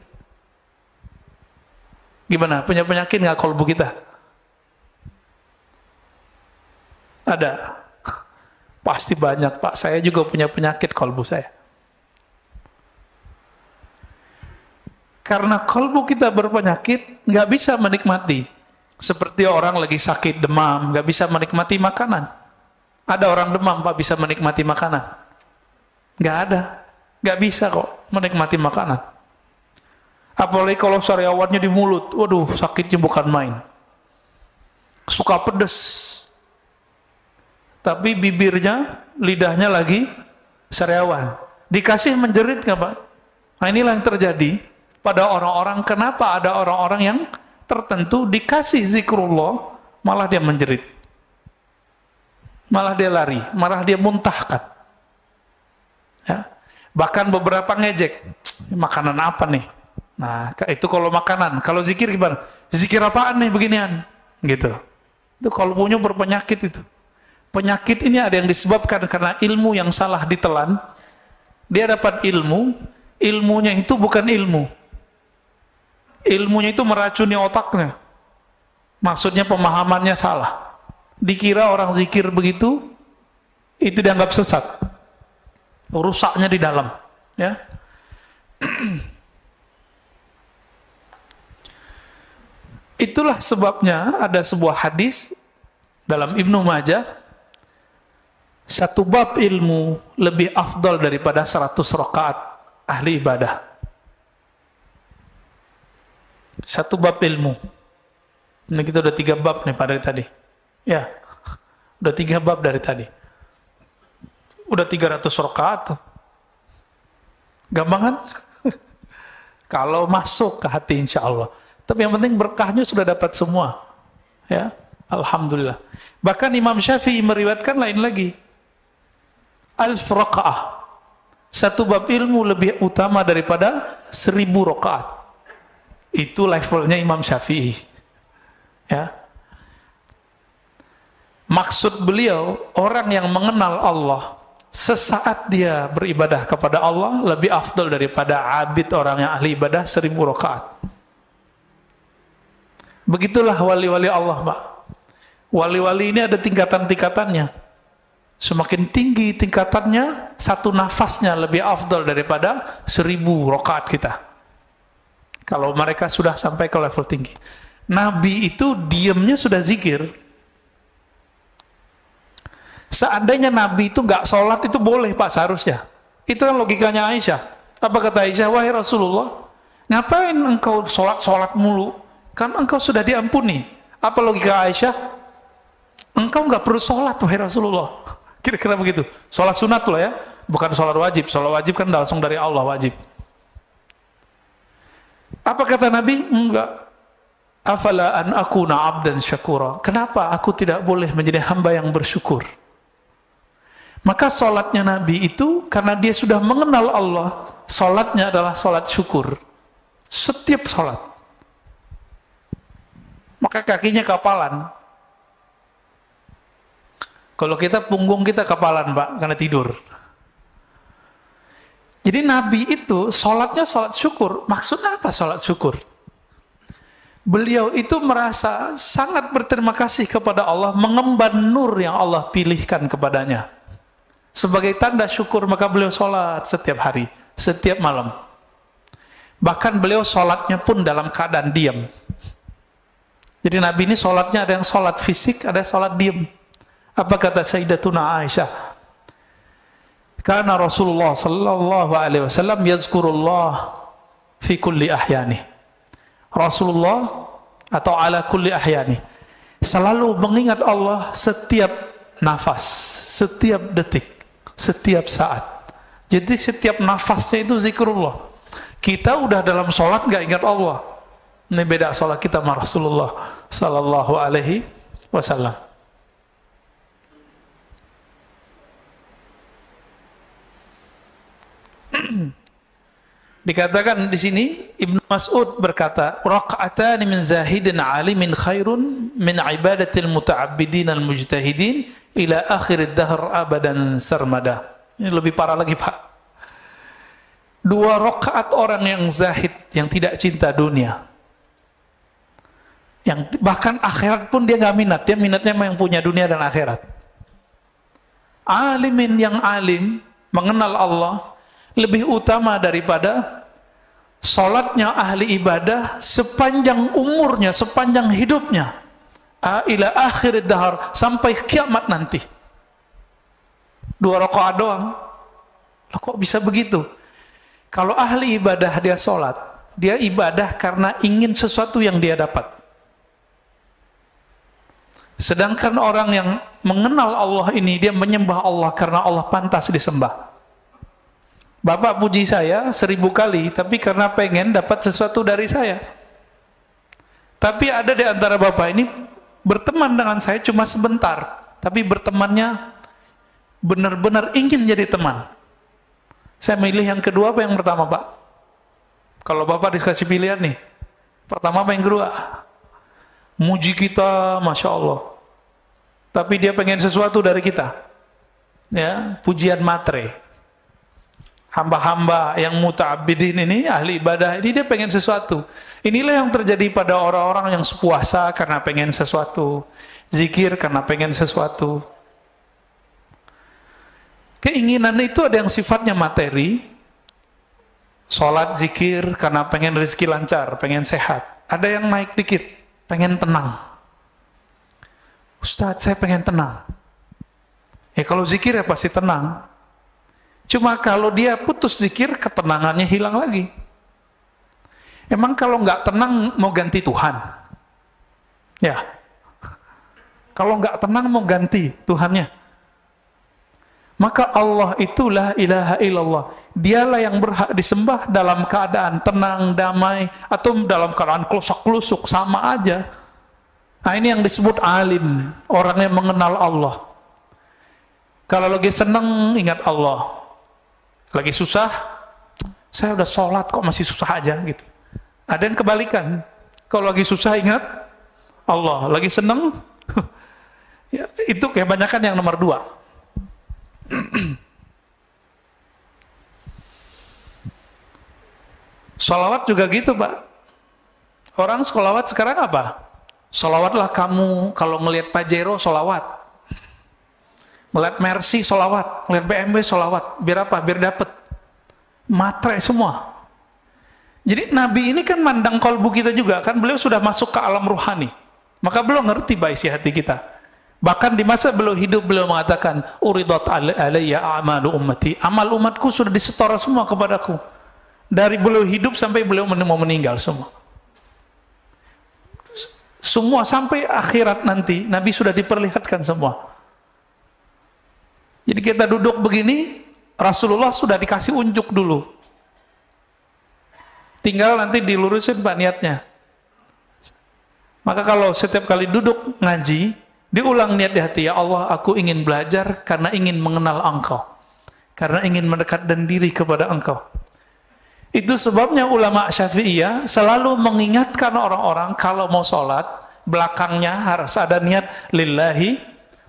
Gimana? Punya penyakit nggak kolbu kita? Ada? Pasti banyak, Pak. Saya juga punya penyakit kolbu saya. Karena kolbu kita berpenyakit, nggak bisa menikmati. Seperti orang lagi sakit demam, nggak bisa menikmati makanan. Ada orang demam, Pak, bisa menikmati makanan? Nggak ada. Nggak bisa kok menikmati makanan. Apalagi kalau sariawannya di mulut, waduh, sakitnya bukan main. Suka pedes. Tapi bibirnya, lidahnya lagi sariawan. Dikasih menjerit nggak, Pak? Nah, inilah yang terjadi pada orang-orang. Kenapa ada orang-orang yang tertentu dikasih zikrullah, malah dia menjerit. Malah dia lari, malah dia muntahkan. Ya. Bahkan beberapa ngejek, makanan apa nih? Nah, itu kalau makanan. Kalau zikir gimana? Zikir apaan nih beginian? Gitu. Itu kalau punya berpenyakit itu. Penyakit ini ada yang disebabkan karena ilmu yang salah ditelan. Dia dapat ilmu, ilmunya itu bukan ilmu. Ilmunya itu meracuni otaknya. Maksudnya pemahamannya salah. Dikira orang zikir begitu, itu dianggap sesat. Rusaknya di dalam. Ya. Itulah sebabnya ada sebuah hadis dalam Ibnu Majah, satu bab ilmu lebih afdal daripada 100 rakaat ahli ibadah. Satu bab ilmu. Ini kita udah 3 bab nih pada tadi. Ya, udah 3 bab dari tadi. Udah 300 rakaat. Gampang kan? Kalau masuk ke hati insya Allah. Tapi yang penting berkahnya sudah dapat semua. Ya, alhamdulillah. Bahkan Imam Syafi'i meriwayatkan lain lagi. 1000 rakaah. Satu bab ilmu lebih utama daripada 1000 rakaat. Itu levelnya Imam Syafi'i. Ya. Maksud beliau, orang yang mengenal Allah, sesaat dia beribadah kepada Allah lebih afdal daripada abid orang yang ahli ibadah 1000 rakaat. Begitulah wali-wali Allah, Pak. Wali-wali ini ada tingkatan-tingkatannya. Semakin tinggi tingkatannya, satu nafasnya lebih afdal daripada 1000 rakaat kita. Kalau mereka sudah sampai ke level tinggi. Nabi itu diamnya sudah zikir. Seandainya Nabi itu nggak sholat itu boleh, Pak, seharusnya. Itu kan logikanya Aisyah. Apa kata Aisyah? Wahai Rasulullah, ngapain engkau sholat mulu? Kan engkau sudah diampuni. Apa logika Aisyah? Engkau nggak perlu sholat, wahai Rasulullah. Kira-kira begitu. Sholat sunat loh ya, bukan sholat wajib. Sholat wajib kan langsung dari Allah wajib. Apa kata Nabi? Enggak. Afala an akuna abdan syakura. Kenapa aku tidak boleh menjadi hamba yang bersyukur? Maka sholatnya Nabi itu karena dia sudah mengenal Allah, sholatnya adalah sholat syukur. Setiap sholat. Maka kakinya kapalan. Kalau kita punggung kita kapalan, Pak, karena tidur. Jadi Nabi itu sholatnya sholat syukur. Maksudnya apa sholat syukur? Beliau itu merasa sangat berterima kasih kepada Allah, mengemban nur yang Allah pilihkan kepadanya. Sebagai tanda syukur, maka beliau sholat setiap hari, setiap malam. Bahkan beliau sholatnya pun dalam keadaan diam. Jadi Nabi ini sholatnya ada yang sholat fisik, ada yang sholat diam. Apa kata Sayyidatuna Aisyah? Karena Rasulullah sallallahu alaihi wasallam yazkurullah fi kulli ahyani. Rasulullah atau ala kulli ahyani selalu mengingat Allah setiap nafas, setiap detik, setiap saat. Jadi setiap nafasnya itu zikrullah. Kita udah dalam sholat nggak ingat Allah. Ini beda sholat kita sama Rasulullah sallallahu alaihi wasallam. Dikatakan di sini Ibnu Mas'ud berkata, raq'atan min zahidin 'alimin khairun min ibadatil muta'abbidin al-mujtahidin ila akhir ad-dahr abadan sarmada. Ini lebih parah lagi, Pak. 2 rakaat orang yang zahid, yang tidak cinta dunia. Yang bahkan akhirat pun dia nggak minat, dia minatnya yang punya dunia dan akhirat. Alimin yang alim, mengenal Allah, lebih utama daripada sholatnya ahli ibadah sepanjang umurnya, sepanjang hidupnya. Ila akhir dahar, sampai kiamat nanti. 2 rakaat doang. Loh, kok bisa begitu? Kalau ahli ibadah dia sholat, dia ibadah karena ingin sesuatu yang dia dapat. Sedangkan orang yang mengenal Allah ini, dia menyembah Allah karena Allah pantas disembah. Bapak puji saya 1000 kali, tapi karena pengen dapat sesuatu dari saya. Tapi ada di antara bapak ini berteman dengan saya cuma sebentar, tapi bertemannya benar-benar ingin jadi teman. Saya milih yang kedua apa yang pertama, Pak? Kalau bapak dikasih pilihan nih, pertama apa yang kedua? Muji kita, Masya Allah. Tapi dia pengen sesuatu dari kita. Ya, pujian matre. Hamba-hamba yang muta'abbidin ini, ahli ibadah ini, dia pengen sesuatu. Inilah yang terjadi pada orang-orang yang puasa karena pengen sesuatu. Zikir karena pengen sesuatu. Keinginan itu ada yang sifatnya materi. Sholat, zikir karena pengen rezeki lancar, pengen sehat. Ada yang naik dikit, pengen tenang. Ustadz, saya pengen tenang. Ya kalau zikir ya pasti tenang. Cuma kalau dia putus zikir, ketenangannya hilang lagi. Emang kalau nggak tenang mau ganti Tuhan? Ya. Kalau nggak tenang mau ganti Tuhannya? Maka Allah itulah ilaha illallah. Dialah yang berhak disembah dalam keadaan tenang, damai, atau dalam keadaan kelusak-kelusuk, sama aja. Nah ini yang disebut alim, orang yang mengenal Allah. Kalau lagi senang ingat Allah, lagi susah, saya udah sholat kok masih susah aja gitu. Ada yang kebalikan, kalau lagi susah ingat Allah, lagi senang, ya, itu kebanyakan yang nomor 2. Sholawat juga gitu, Pak. Orang sholawat sekarang apa? Sholawatlah kamu, kalau ngelihat Pajero sholawat, ngelihat Mercy sholawat, ngelihat BMW sholawat, biar apa? Biar dapat matre semua. Jadi Nabi ini kan mandang kolbu kita juga, kan beliau sudah masuk ke alam ruhani, maka beliau ngerti isi hati kita. Bahkan di masa beliau hidup, beliau mengatakan, uridat alayya a'malu ummati, amal umatku sudah disetor semua kepadaku. Dari beliau hidup sampai beliau mau meninggal semua. Semua sampai akhirat nanti, Nabi sudah diperlihatkan semua. Jadi kita duduk begini, Rasulullah sudah dikasih unjuk dulu. Tinggal nanti dilurusin Pak niatnya. Maka kalau setiap kali duduk ngaji, diulang niat di hati, ya Allah, aku ingin belajar karena ingin mengenal Engkau. Karena ingin mendekatkan diri kepada Engkau. Itu sebabnya ulama Syafi'iyah selalu mengingatkan orang-orang kalau mau sholat, belakangnya harus ada niat lillahi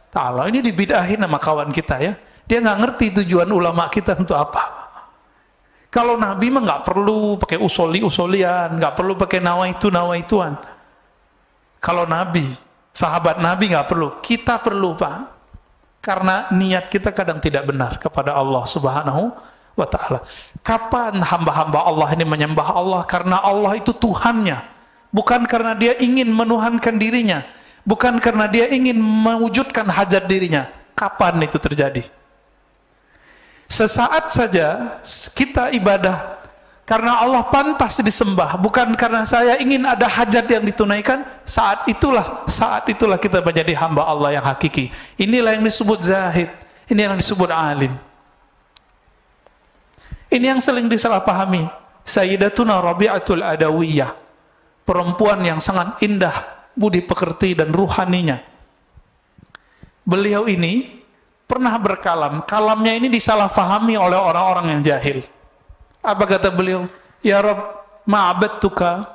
ta'ala. Ini dibid'ahin sama kawan kita ya. Dia nggak ngerti tujuan ulama kita untuk apa. Kalau Nabi mah nggak perlu pakai usoli-usolian, nggak perlu pakai nawaituan. Kalau Nabi, sahabat Nabi nggak perlu. Kita perlu, Pak. Karena niat kita kadang tidak benar kepada Allah Subhanahu wa ta'ala. Kapan hamba-hamba Allah ini menyembah Allah? Karena Allah itu Tuhannya, bukan karena dia ingin menuhankan dirinya, bukan karena dia ingin mewujudkan hajat dirinya. Kapan itu terjadi? Sesaat saja kita ibadah karena Allah pantas disembah, bukan karena saya ingin ada hajat yang ditunaikan. Saat itulah kita menjadi hamba Allah yang hakiki. Inilah yang disebut zahid, ini yang disebut alim. Ini yang sering disalahpahami. Sayyidatuna Rabi'atul Adawiyah, perempuan yang sangat indah budi pekerti dan ruhaninya. Beliau ini pernah berkalam. Kalamnya ini disalahpahami oleh orang-orang yang jahil. Apa kata beliau? Ya Rabb, ma'abadtuka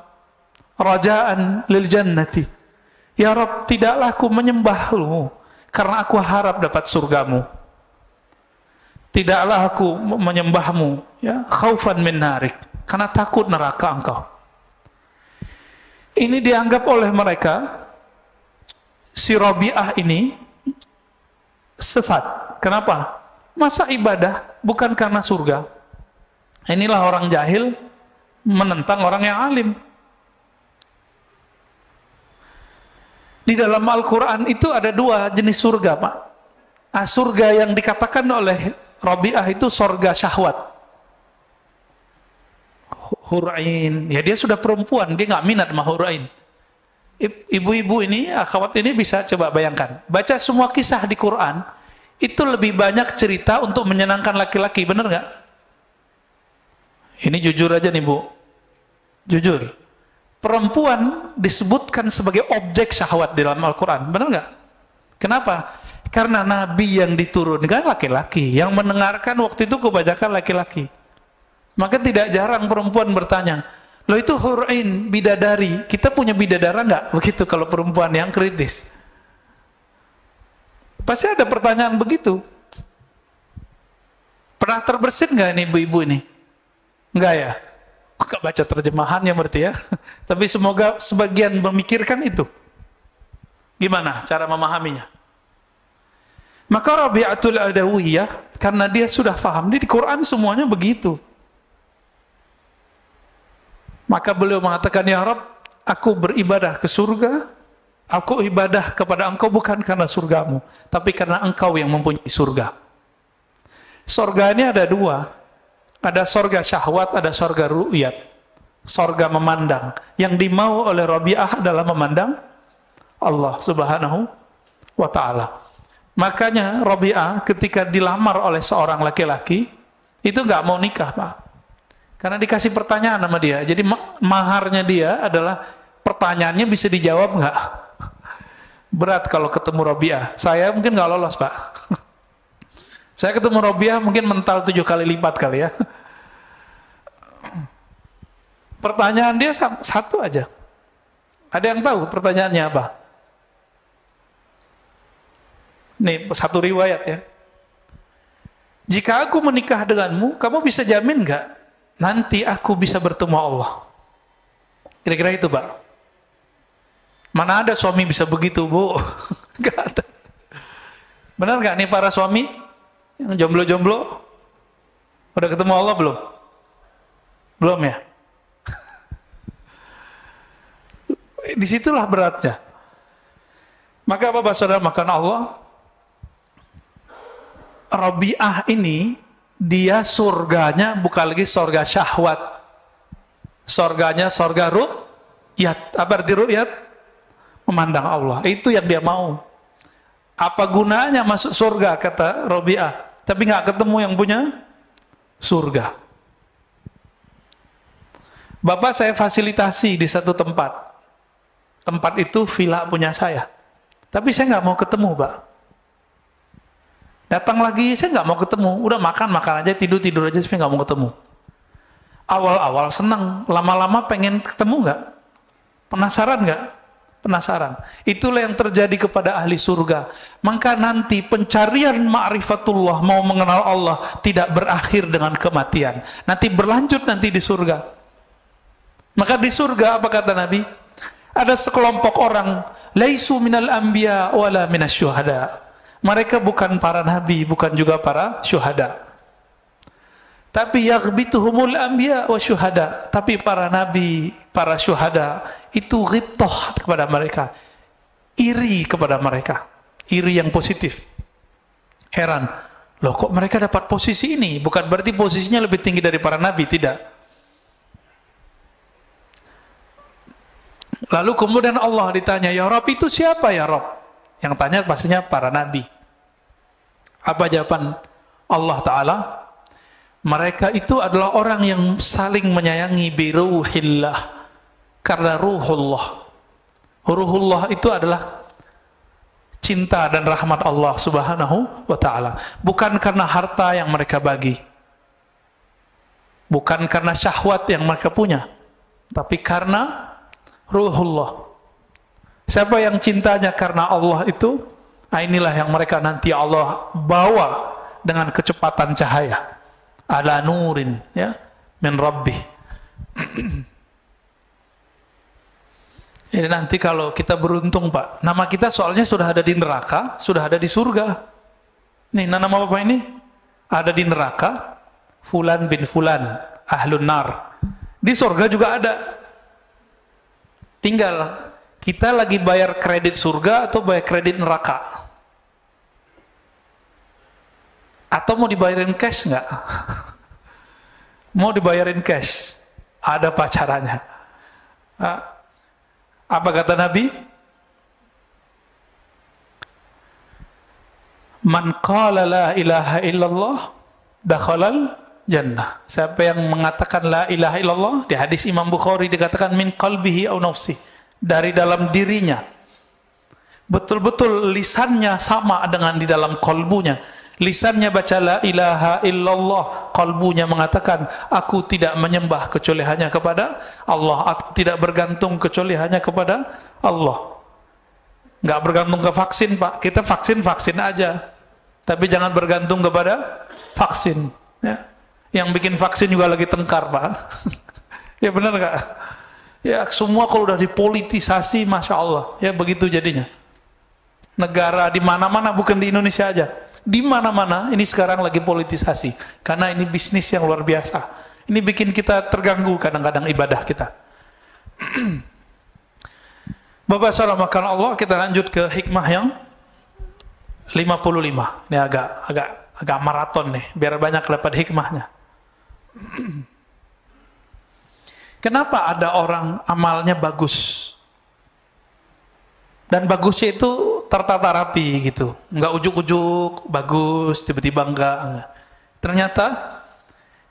raja'an lil jannati. Ya Rabb, tidaklah aku menyembahmu karena aku harap dapat surgamu. Tidaklah aku menyembahmu ya khaufan min narik, karena takut neraka engkau. Ini dianggap oleh mereka si Rabi'ah ini sesat. Kenapa? Masa ibadah bukan karena surga? Inilah orang jahil menentang orang yang alim. Di dalam Al-Quran itu ada dua jenis surga, Pak. Surga yang dikatakan oleh Rabi'ah itu surga syahwat. Hur'ain, ya dia sudah perempuan, dia nggak minat sama hur'ain. Ibu-ibu ini, akhwat ini bisa coba bayangkan. Baca semua kisah di Quran, itu lebih banyak cerita untuk menyenangkan laki-laki, benar nggak? Ini jujur aja nih Bu. Jujur. Perempuan disebutkan sebagai objek syahwat di dalam Al-Quran, benar nggak? Kenapa? Karena Nabi yang diturunkan laki-laki, yang mendengarkan waktu itu kebanyakan laki-laki. Maka tidak jarang perempuan bertanya, loh itu hur'in, bidadari, kita punya bidadara nggak? Begitu kalau perempuan yang kritis. Pasti ada pertanyaan begitu. Pernah terbersit nggak ini ibu-ibu ini? Enggak ya? Enggak baca terjemahannya berarti ya. Tapi semoga sebagian memikirkan itu. Gimana cara memahaminya? Maka Rabi'atul Adawiyah, karena dia sudah paham, di Quran semuanya begitu. Maka beliau mengatakan, ya Rabb, aku beribadah ke surga, aku ibadah kepada engkau bukan karena surgamu, tapi karena engkau yang mempunyai surga. Surga ini ada dua. Ada surga syahwat, ada surga ru'yat. Surga memandang. Yang dimau oleh Rabi'ah adalah memandang Allah subhanahu wa ta'ala. Makanya Rabi'ah ketika dilamar oleh seorang laki-laki, itu nggak mau nikah, Pak. Karena dikasih pertanyaan sama dia. Jadi maharnya dia adalah pertanyaannya bisa dijawab nggak? Berat kalau ketemu Rabi'ah. Saya mungkin nggak lolos, Pak. Saya ketemu Rabi'ah mungkin mental 7 kali lipat kali ya. Pertanyaan dia satu aja. Ada yang tahu pertanyaannya apa? Nih, satu riwayat ya. Jika aku menikah denganmu, kamu bisa jamin nggak nanti aku bisa bertemu Allah? Kira-kira itu, Pak. Mana ada suami bisa begitu, Bu? Nggak ada. Benar nggak nih para suami yang jomblo-jomblo? Udah ketemu Allah belum? Belum ya? Disitulah beratnya. Maka apa saudara, makan Allah? Rabi'ah ini dia surganya bukan lagi surga syahwat. Surganya surga ru'yat. Apa arti ru'yat? Memandang Allah. Itu yang dia mau. Apa gunanya masuk surga, kata Rabi'ah, tapi nggak ketemu yang punya surga. Bapak saya fasilitasi di satu tempat. Tempat itu villa punya saya. Tapi saya nggak mau ketemu, Pak. Datang lagi, saya nggak mau ketemu. Udah makan aja, tidur aja, tapi nggak mau ketemu. Awal-awal senang, lama-lama pengen ketemu nggak? Penasaran nggak? Penasaran. Itulah yang terjadi kepada ahli surga. Maka nanti pencarian ma'rifatullah, mau mengenal Allah, tidak berakhir dengan kematian. Nanti berlanjut nanti di surga. Maka di surga apa kata Nabi? Ada sekelompok orang, laisu minal anbiya wala minasyuhada. Mereka bukan para nabi, bukan juga para syuhada. Tapi yaghbituhumul anbiya wa syuhada. Tapi para nabi, para syuhada itu ghibtah kepada mereka. Iri kepada mereka. Iri yang positif. Heran. Loh kok mereka dapat posisi ini? Bukan berarti posisinya lebih tinggi dari para nabi, tidak. Lalu kemudian Allah ditanya, ya Rabb itu siapa ya Rabb? Yang tanya pastinya para nabi. Apa jawaban Allah Ta'ala? Mereka itu adalah orang yang saling menyayangi biruhillah. Karena ruhullah. Ruhullah itu adalah cinta dan rahmat Allah Subhanahu wa Ta'ala. Bukan karena harta yang mereka bagi. Bukan karena syahwat yang mereka punya. Tapi karena ruhullah. Siapa yang cintanya karena Allah itu, inilah yang mereka nanti Allah bawa dengan kecepatan cahaya. Ala nurin, ya, min rabbih. Jadi nanti kalau kita beruntung Pak, nama kita soalnya sudah ada di neraka, sudah ada di surga. Nih, nama Bapak ini ada di neraka, Fulan bin Fulan, Ahlun Nar. Di surga juga ada. Tinggal kita lagi bayar kredit surga atau bayar kredit neraka. Atau mau dibayarin cash nggak? Mau dibayarin cash? Ada pacarannya. Apa kata Nabi? Man qala la ilaha illallah dakhalal jannah. Siapa yang mengatakan la ilaha illallah, di hadis Imam Bukhari dikatakan min qalbihi aw nafsi, dari dalam dirinya. Betul-betul lisannya sama dengan di dalam kalbunya. Lisannya baca la ilaha illallah, kalbunya mengatakan aku tidak menyembah kecuali hanya kepada Allah, aku tidak bergantung kecuali hanya kepada Allah. Nggak bergantung ke vaksin Pak, kita vaksin aja, tapi jangan bergantung kepada vaksin ya. Yang bikin vaksin juga lagi tengkar Pak. Ya benar nggak? Ya semua kalau udah dipolitisasi, Masya Allah ya begitu jadinya. Negara di mana-mana, bukan di Indonesia aja, di mana-mana ini sekarang lagi politisasi, karena ini bisnis yang luar biasa. Ini bikin kita terganggu kadang-kadang ibadah kita. Bapak saudara Allah, kita lanjut ke hikmah yang 55. Ini agak maraton nih, biar banyak dapat hikmahnya. Kenapa ada orang amalnya bagus? Dan bagusnya itu tertata rapi gitu, nggak ujuk-ujuk bagus tiba-tiba enggak. Ternyata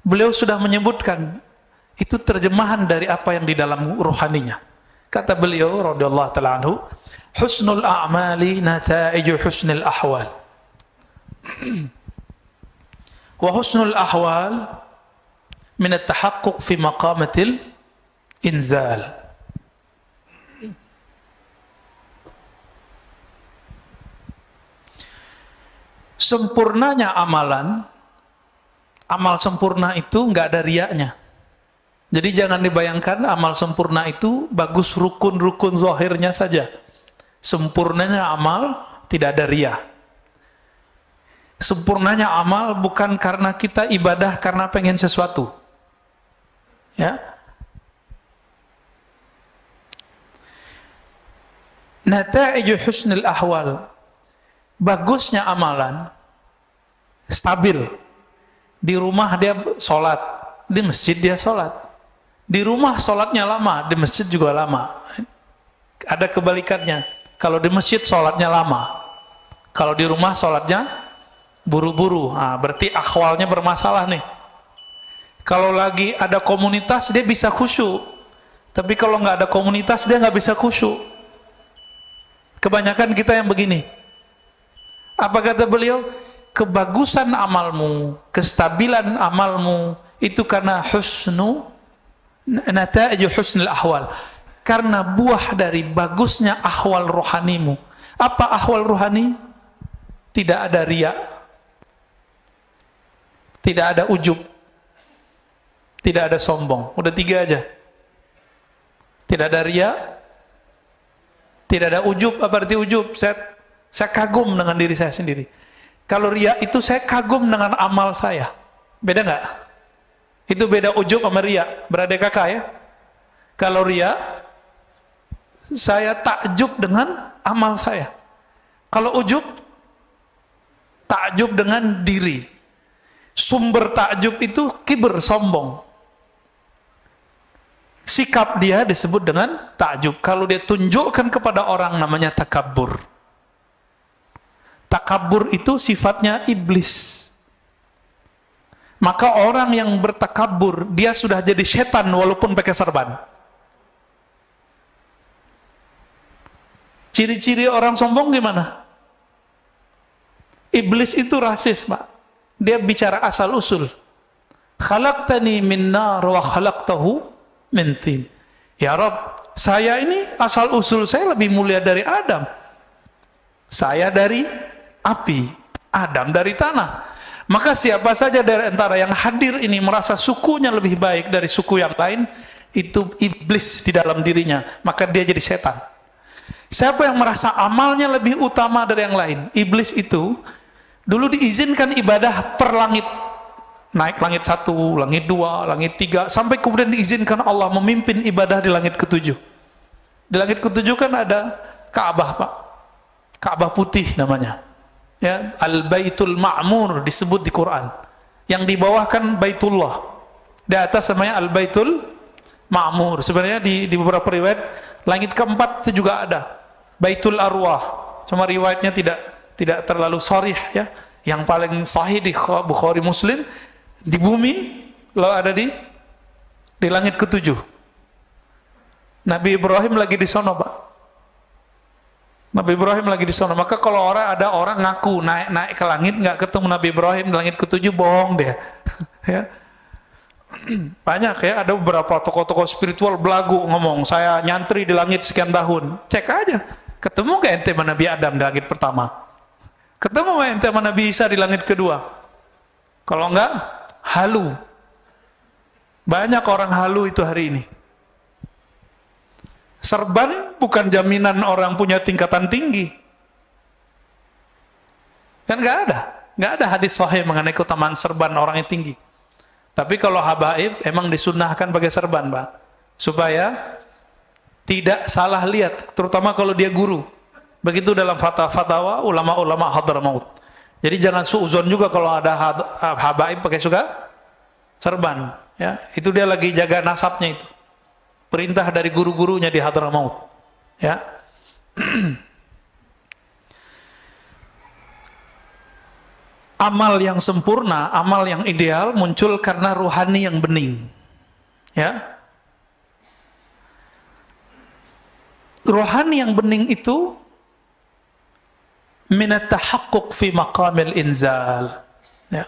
beliau sudah menyebutkan itu terjemahan dari apa yang di dalam rohaninya. Kata beliau radhiyallahu ta'ala anhu, husnul a'mali nata'iju husnul ahwal, wa husnul ahwal min at-tahaqquq fi maqamatil inzal. Sempurnanya amalan, amal sempurna itu nggak ada riaknya. Jadi jangan dibayangkan amal sempurna itu bagus rukun-rukun zahirnya saja. Sempurnanya amal tidak ada riak. Sempurnanya amal bukan karena kita ibadah karena pengen sesuatu. Ya. Nata'iju husnul ahwal. Bagusnya amalan stabil. Di rumah dia sholat, di masjid dia sholat. Di rumah sholatnya lama, di masjid juga lama. Ada kebalikannya. Kalau di masjid sholatnya lama, kalau di rumah sholatnya buru-buru. Berarti akhwalnya bermasalah nih. Kalau lagi ada komunitas dia bisa khusyuk, tapi kalau nggak ada komunitas dia nggak bisa khusyuk. Kebanyakan kita yang begini. Apa kata beliau? Kebagusan amalmu, kestabilan amalmu itu karena nata'iju husnul ahwal, karena buah dari bagusnya ahwal rohanimu. Apa ahwal rohani? Tidak ada riya, tidak ada ujub, tidak ada sombong. Udah 3 aja. Tidak ada riya, tidak ada ujub. Apa arti ujub? Saya kagum dengan diri saya sendiri. Kalau riya itu saya kagum dengan amal saya. Beda nggak? Itu beda ujub sama riya. Beradik kakak ya. Kalau riya, saya takjub dengan amal saya. Kalau ujub, takjub dengan diri. Sumber takjub itu kibir, sombong. Sikap dia disebut dengan takjub. Kalau dia tunjukkan kepada orang namanya takabbur. Takabur itu sifatnya iblis. Maka orang yang bertakabur, dia sudah jadi setan walaupun pakai serban. Ciri-ciri orang sombong gimana? Iblis itu rasis, Pak. Dia bicara asal usul. Khalaqtani min nar wa khalaqtahu min tin. Ya Rabb, saya ini asal usul saya lebih mulia dari Adam. Saya dari api, Adam dari tanah. Maka siapa saja dari antara yang hadir ini merasa sukunya lebih baik dari suku yang lain, itu iblis di dalam dirinya, maka dia jadi setan. Siapa yang merasa amalnya lebih utama dari yang lain? Iblis itu dulu diizinkan ibadah per langit. Naik langit 1, langit 2, langit 3, sampai kemudian diizinkan Allah memimpin ibadah di langit ke-7. Di langit ke-7 kan ada Ka'bah, Pak. Ka'bah putih namanya. Ya, Al-Baitul Ma'mur disebut di Quran. Yang di bawah kan Baitullah. Di atas namanya Al-Baitul Ma'mur. Sebenarnya di beberapa riwayat langit ke-4 itu juga ada Baitul Arwah. Cuma riwayatnya tidak terlalu sharih ya. Yang paling sahih di Bukhari Muslim di bumi lalu ada di langit ke-7. Nabi Ibrahim lagi di sono, Pak. Nabi Ibrahim lagi di sono. Maka kalau ada orang ngaku naik ke langit nggak ketemu Nabi Ibrahim di langit ke-7, bohong dia. Ya. Banyak ya, ada beberapa tokoh-tokoh spiritual belagu ngomong, saya nyantri di langit sekian tahun. Cek aja. Ketemu ke ente sama Nabi Adam di langit pertama? Ketemu ke ente sama Nabi Isa di langit kedua? Kalau enggak, halu. Banyak orang halu itu hari ini. Serban bukan jaminan orang punya tingkatan tinggi. Kan nggak ada hadis sahih mengenai keutamaan serban orang yang tinggi. Tapi kalau habaib emang disunnahkan pakai serban, Pak, supaya tidak salah lihat, terutama kalau dia guru. Begitu dalam fatwa ulama-ulama Hadramaut. Jadi jangan suuzon juga kalau ada habaib pakai serban, ya. Itu dia lagi jaga nasabnya itu. Perintah dari guru-gurunya di Hadramaut, ya. Amal yang sempurna, amal yang ideal muncul karena ruhani yang bening, ya. Ruhani yang bening itu minat tahaqquq fi maqamil inzal, ya.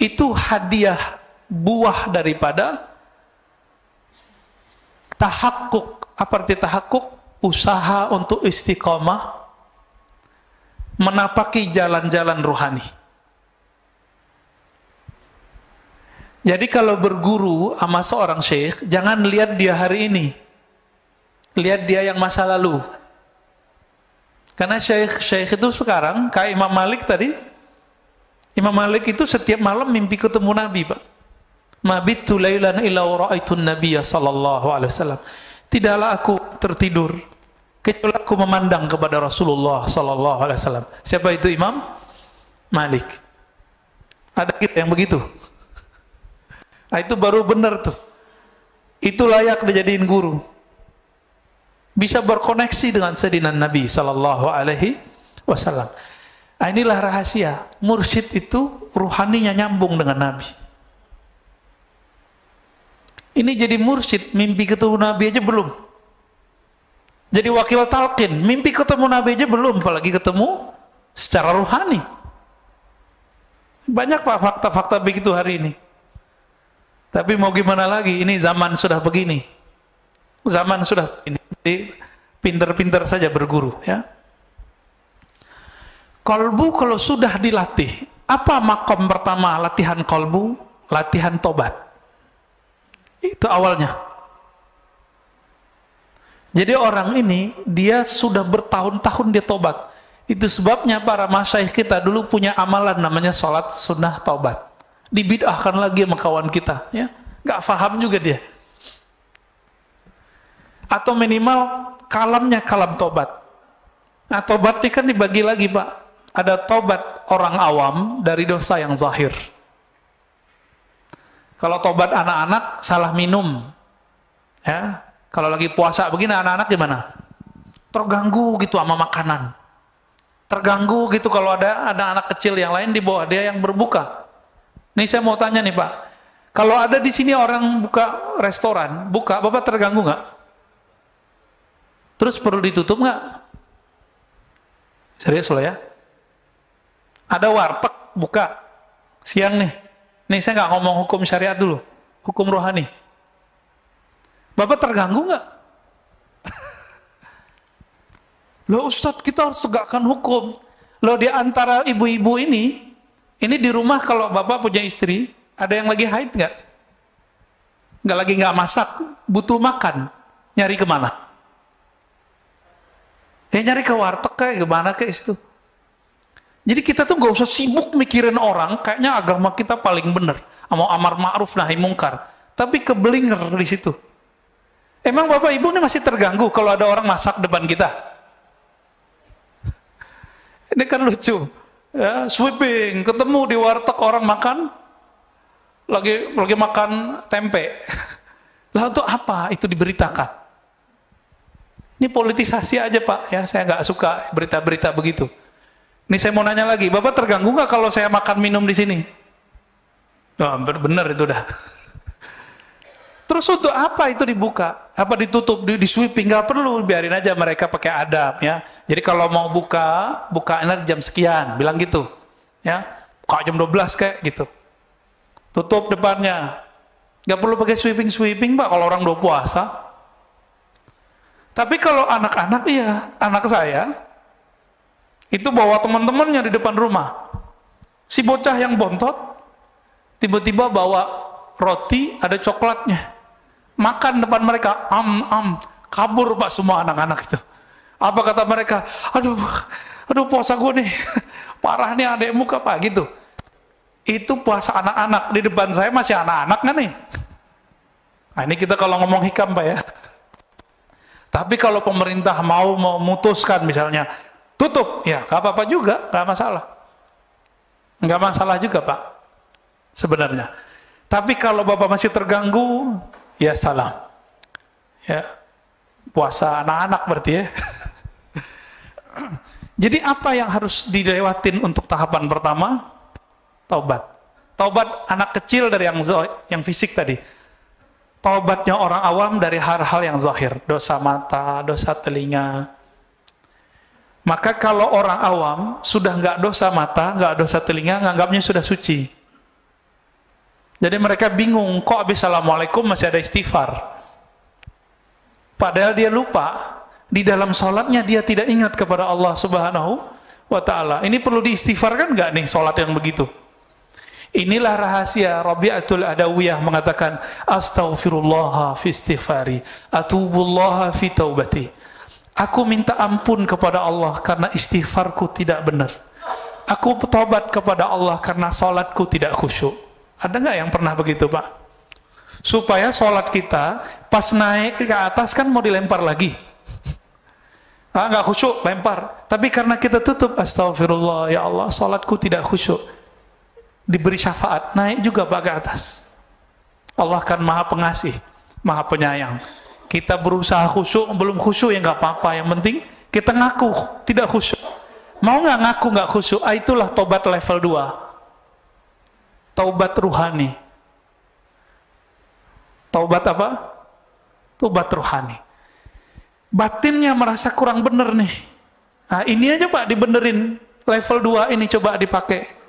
Itu hadiah buah daripada tahakkuk. Apa arti tahakkuk? Usaha untuk istiqamah menapaki jalan-jalan ruhani. Jadi kalau berguru sama seorang syekh, jangan lihat dia hari ini, lihat dia yang masa lalu. Karena syekh itu sekarang kayak Imam Malik tadi. Imam Malik itu setiap malam mimpi ketemu Nabi, Pak. Mabittu lailan illa ra'aitun nabiyya sallallahu alaihi wasallam. Tidaklah aku tertidur kecuali aku memandang kepada Rasulullah sallallahu alaihi wasallam. Siapa itu Imam Malik? Ada kita yang begitu. Nah, itu baru benar tuh. Itu layak dijadiin guru. Bisa berkoneksi dengan Sayyidina Nabi sallallahu alaihi wasallam. Nah, inilah rahasia. Mursyid itu ruhaninya nyambung dengan Nabi. Ini jadi mursyid, mimpi ketemu Nabi aja belum. Jadi wakil talqin, mimpi ketemu Nabi aja belum, apalagi ketemu secara ruhani. Banyak, Pak, fakta-fakta begitu hari ini. Tapi mau gimana lagi, ini zaman sudah begini. Zaman sudah begini. Jadi pinter-pinter saja berguru, ya. Kolbu kalau sudah dilatih, apa makom pertama latihan kolbu? Latihan tobat. Itu awalnya. Jadi orang ini, dia sudah bertahun-tahun dia tobat. Itu sebabnya para masyaikh kita dulu punya amalan namanya sholat sunnah taubat. Dibid'ahkan lagi sama kawan kita, ya. Gak paham juga dia. Atau minimal kalamnya kalam tobat. Nah, tobat ini kan dibagi lagi, Pak. Ada tobat orang awam dari dosa yang zahir. Kalau tobat anak-anak salah minum, ya. Kalau lagi puasa begini anak-anak gimana? Terganggu gitu sama makanan. Terganggu gitu kalau ada anak kecil yang lain di bawah dia yang berbuka. Nih saya mau tanya nih, Pak. Kalau ada di sini orang buka restoran, Bapak terganggu nggak? Terus perlu ditutup nggak? Serius loh ya? Ada warteg buka siang nih. Nih saya nggak ngomong hukum syariat dulu, hukum rohani. Bapak terganggu nggak? Loh Ustadz, kita harus tegakkan hukum. Loh di antara ibu-ibu ini di rumah kalau bapak punya istri, ada yang lagi haid nggak? nggak masak, butuh makan, nyari kemana? Ya nyari ke warteg kayak gimana kayak itu. Jadi kita tuh nggak usah sibuk mikirin orang, kayaknya agama kita paling bener, mau amar ma'ruf nahi mungkar, tapi kebelinger di situ. Emang Bapak Ibu ini masih terganggu kalau ada orang masak depan kita? Ini kan lucu, ya, sweeping, ketemu di warteg orang makan, lagi makan tempe. Lah untuk apa itu diberitakan? Ini politisasi aja Pak, ya saya nggak suka berita-berita begitu. Ini saya mau nanya lagi, Bapak terganggu nggak kalau saya makan minum di sini? Oh, bener itu dah. Terus untuk apa itu dibuka? Apa ditutup, di sweeping? Nggak perlu, biarin aja mereka pakai adab ya. Jadi kalau mau bukain jam sekian, bilang gitu, ya. Kok jam 12 kayak gitu. Tutup depannya. Nggak perlu pakai sweeping Pak kalau orang udah puasa. Tapi kalau anak-anak, iya, anak saya itu bawa teman-temannya di depan rumah. Si bocah yang bontot tiba-tiba bawa roti ada coklatnya. Makan depan mereka, kabur Pak semua anak-anak itu. Apa kata mereka? Aduh puasa gue nih. Parah nih adekmu apa gitu. Itu puasa anak-anak, di depan saya masih anak-anak kan nih. Nah ini kita kalau ngomong hikam Pak ya. Tapi kalau pemerintah mau memutuskan misalnya tutup, ya nggak apa-apa juga, nggak masalah juga Pak sebenarnya. Tapi kalau Bapak masih terganggu, ya salam, ya puasa anak-anak berarti ya. Jadi apa yang harus dilewatin untuk tahapan pertama? Taubat anak kecil dari yang fisik tadi. Taubatnya orang awam dari hal-hal yang zahir, dosa mata, dosa telinga. Maka kalau orang awam sudah nggak dosa mata, nggak dosa telinga, nganggapnya sudah suci. Jadi mereka bingung, kok habis assalamualaikum masih ada istighfar. Padahal dia lupa, di dalam sholatnya dia tidak ingat kepada Allah Subhanahu wa Ta'ala. Ini perlu diistighfarkan nggak nih sholat yang begitu? Inilah rahasia Rabi'atul Adawiyah mengatakan astaghfirullah fi istighfari atubullah fi taubati. Aku minta ampun kepada Allah karena istighfarku tidak benar. Aku bertobat kepada Allah karena salatku tidak khusyuk. Ada nggak yang pernah begitu Pak? Supaya salat kita pas naik ke atas kan mau dilempar lagi. Nggak khusyuk, lempar. Tapi karena kita tutup astaghfirullah ya Allah salatku tidak khusyuk. Diberi syafaat, naik juga Pak ke atas. Allah kan maha pengasih, maha penyayang. Kita berusaha khusyuk, belum khusyuk ya nggak apa-apa. Yang penting kita ngaku tidak khusyuk. Mau nggak ngaku nggak khusyuk? Itulah tobat level 2. Taubat ruhani. Taubat apa? Taubat ruhani. Batinnya merasa kurang bener nih. Nah ini aja Pak dibenerin. Level 2 ini coba dipakai.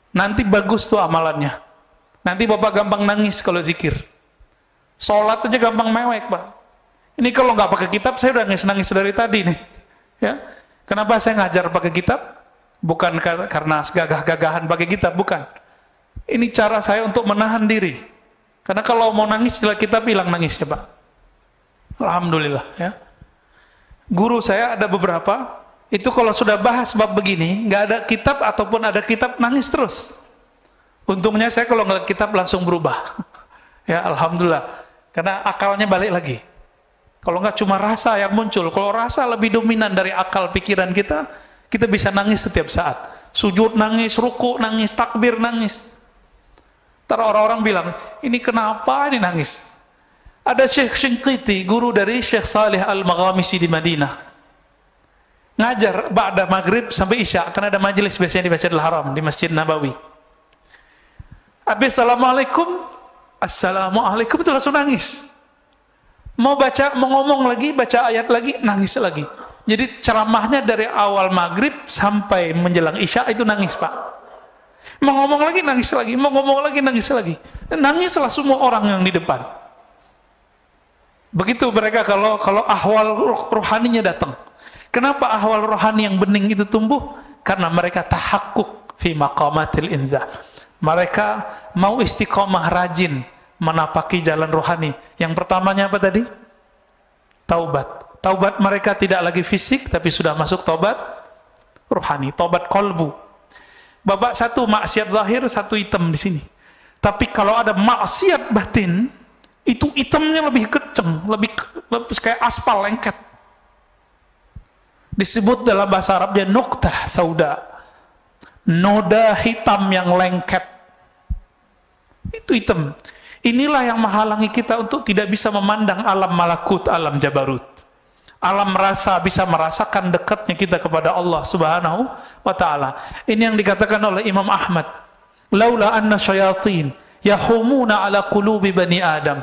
Nanti bagus tuh amalannya. Nanti Bapak gampang nangis kalau zikir. Sholat aja gampang mewek Pak. Ini kalau nggak pakai kitab saya udah nangis dari tadi nih. Ya, kenapa saya ngajar pakai kitab? Bukan karena segagah-gagahan pakai kitab, bukan. Ini cara saya untuk menahan diri. Karena kalau mau nangis setelah kitab hilang nangisnya Pak. Alhamdulillah ya. Guru saya ada beberapa. Itu kalau sudah bahas bab begini, nggak ada kitab ataupun ada kitab nangis terus. Untungnya saya kalau ngeliat kitab langsung berubah. Ya alhamdulillah, karena akalnya balik lagi. Kalau nggak cuma rasa yang muncul, kalau rasa lebih dominan dari akal pikiran kita bisa nangis setiap saat. Sujud nangis, ruku nangis, takbir nangis. Ntar orang-orang bilang, ini kenapa ini nangis? Ada Syekh Shinqiti, guru dari Syekh Salih Al-Maghamisi di Madinah. Ngajar ba'da maghrib sampai isya, karena ada majelis biasanya di Masjidil Haram, di Masjid Nabawi. Habis assalamualaikum itu langsung nangis. Mau ngomong lagi, baca ayat lagi, nangis lagi. Jadi ceramahnya dari awal maghrib sampai menjelang isya itu nangis Pak. Mau ngomong lagi, nangis lagi. Mau ngomong lagi, nangis lagi. Nangislah semua orang yang di depan. Begitu mereka kalau ahwal rohaninya datang. Kenapa ahwal rohani yang bening itu tumbuh? Karena mereka tahakkuk fi maqamatil inzal. Mereka mau istiqomah rajin menapaki jalan rohani. Yang pertamanya apa tadi? Taubat. Taubat mereka tidak lagi fisik, tapi sudah masuk taubat rohani, taubat kolbu. Babak satu maksiat zahir, satu hitam di sini. Tapi kalau ada maksiat batin, itu hitamnya lebih kenceng, lebih kayak aspal lengket. Disebut dalam bahasa Arabnya nuqtah sauda, noda hitam yang lengket. Itu hitam. Inilah yang menghalangi kita untuk tidak bisa memandang alam malakut, alam jabarut, alam rasa, bisa merasakan dekatnya kita kepada Allah Subhanahu wa ta'ala. Ini yang dikatakan oleh Imam Ahmad, laula anna syayatin yahumuna ala qulubi bani Adam.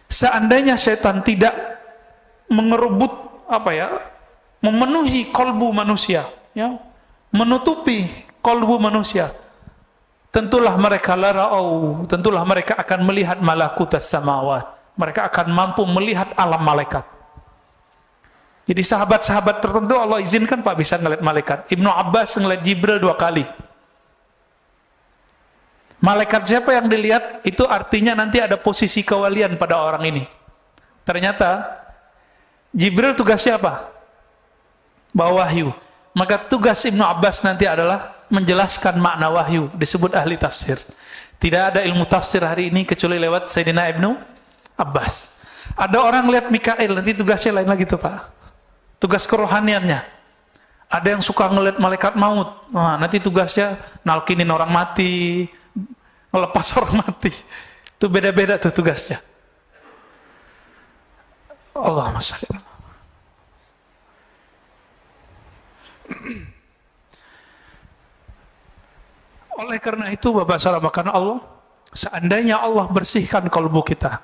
Seandainya syaitan tidak mengerebut memenuhi kolbu manusia, ya, menutupi kolbu manusia, tentulah mereka tentulah mereka akan melihat malakutas samawat. Mereka akan mampu melihat alam malaikat. Jadi sahabat-sahabat tertentu Allah izinkan Pak bisa ngelihat malaikat. Ibnu Abbas ngelihat Jibril 2 kali. Malaikat siapa yang dilihat? Itu artinya nanti ada posisi kewalian pada orang ini. Ternyata Jibril tugasnya apa? Bawa wahyu. Maka tugas Ibnu Abbas nanti adalah menjelaskan makna wahyu, disebut ahli tafsir. Tidak ada ilmu tafsir hari ini kecuali lewat Sayyidina Ibnu Abbas. Ada orang lihat Mikail, nanti tugasnya lain lagi tuh Pak. Tugas kerohaniannya. Ada yang suka ngelihat malaikat maut. Nah, nanti tugasnya nalkinin orang mati, ngelepas orang mati. Itu beda-beda tuh tugasnya. Allahumma shalli ala. Oleh karena itu Bapak Saudara Allah, seandainya Allah bersihkan kalbu kita,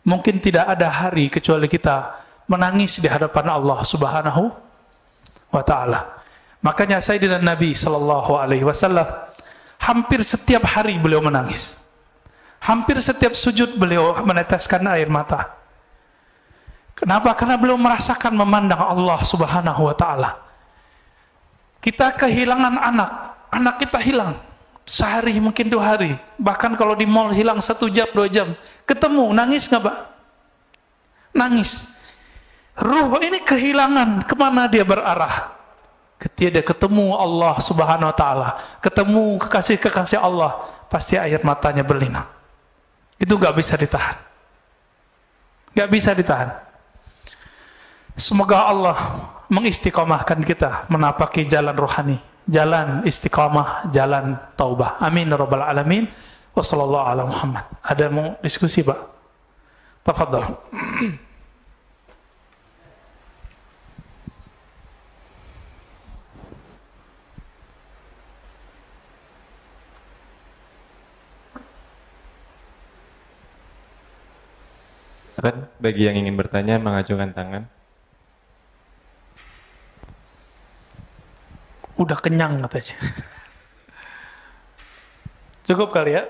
mungkin tidak ada hari kecuali kita menangis di hadapan Allah Subhanahu wa ta'ala. Makanya Sayyidina Nabi sallallahu alaihi wasallam hampir setiap hari beliau menangis. Hampir setiap sujud beliau meneteskan air mata. Kenapa? Karena beliau merasakan memandang Allah Subhanahu wa ta'ala. Kita kehilangan anak kita hilang. Sehari mungkin 2 hari. Bahkan kalau di mall hilang 1 jam 2 jam. Ketemu, nangis nggak Pak? Nangis. Ruh ini kehilangan, kemana dia berarah? Ketika dia ketemu Allah Subhanahu wa ta'ala, ketemu kekasih-kekasih Allah, pasti air matanya berlinang. Itu gak bisa ditahan. Gak bisa ditahan. Semoga Allah mengistiqomahkan kita menapaki jalan rohani, jalan istiqamah, jalan taubah. Amin ya rabbal alamin. Wassallallahu ala Muhammad. Ada mau diskusi Pak? Tafadhal. Bagi yang ingin bertanya, mengajukan tangan. Udah kenyang katanya. Cukup kali ya?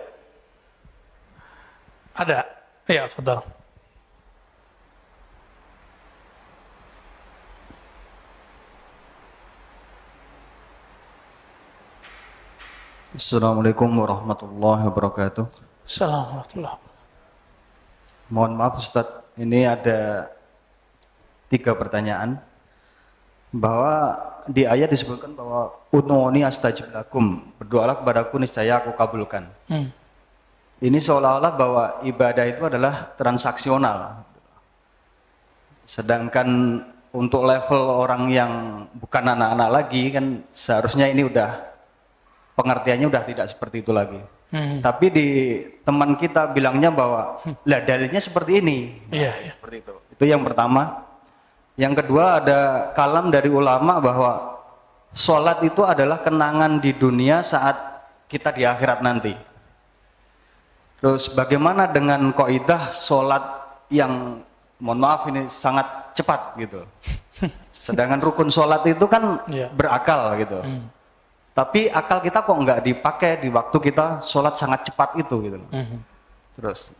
Ada? Ya, fadhal. Assalamualaikum warahmatullahi wabarakatuh. Assalamualaikum warahmatullahi wabarakatuh. Mohon maaf Ustadz, ini ada 3 pertanyaan. Bahwa di ayat disebutkan bahwa ud'uuni astajib lakum, berdoalah kepadaku niscaya aku kabulkan. Ini seolah-olah bahwa ibadah itu adalah transaksional. Sedangkan untuk level orang yang bukan anak-anak lagi kan seharusnya ini udah pengertiannya udah tidak seperti itu lagi. Tapi di teman kita bilangnya bahwa lah dalilnya seperti ini. Iya. Seperti itu. Itu yang pertama. Yang kedua ada kalam dari ulama bahwa sholat itu adalah kenangan di dunia saat kita di akhirat nanti. Terus bagaimana dengan kaidah sholat yang mohon maaf ini sangat cepat gitu. Sedangkan rukun sholat itu kan berakal gitu. Tapi akal kita kok nggak dipakai di waktu kita sholat sangat cepat itu gitu. Terus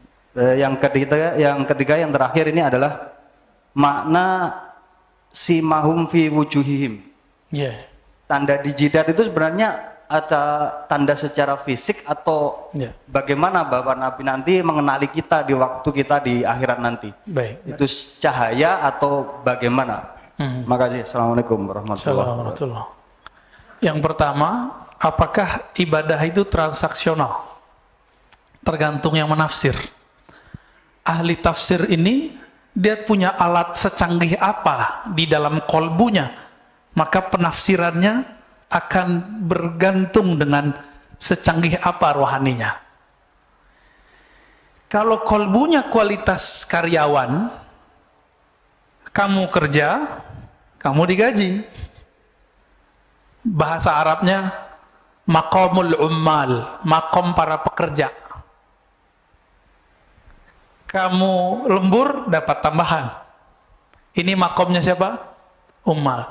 yang ketiga yang terakhir ini adalah makna simahum fi wujuhihim. Tanda di jidat itu sebenarnya ada tanda secara fisik atau Ya. bagaimana Bapak Nabi nanti mengenali kita di waktu kita di akhirat nanti? Baik. Itu cahaya atau bagaimana? Makasih. Assalamualaikum warahmatullahi wabarakatuh. Assalamualaikum. Yang pertama, apakah ibadah itu transaksional? Tergantung yang menafsir. Ahli tafsir ini, dia punya alat secanggih apa di dalam kolbunya, maka penafsirannya akan bergantung dengan secanggih apa rohaninya. Kalau kolbunya kualitas karyawan, kamu kerja, kamu digaji. Bahasa Arabnya maqamul ummal, makom para pekerja. Kamu lembur, dapat tambahan. Ini makomnya siapa? Ummal.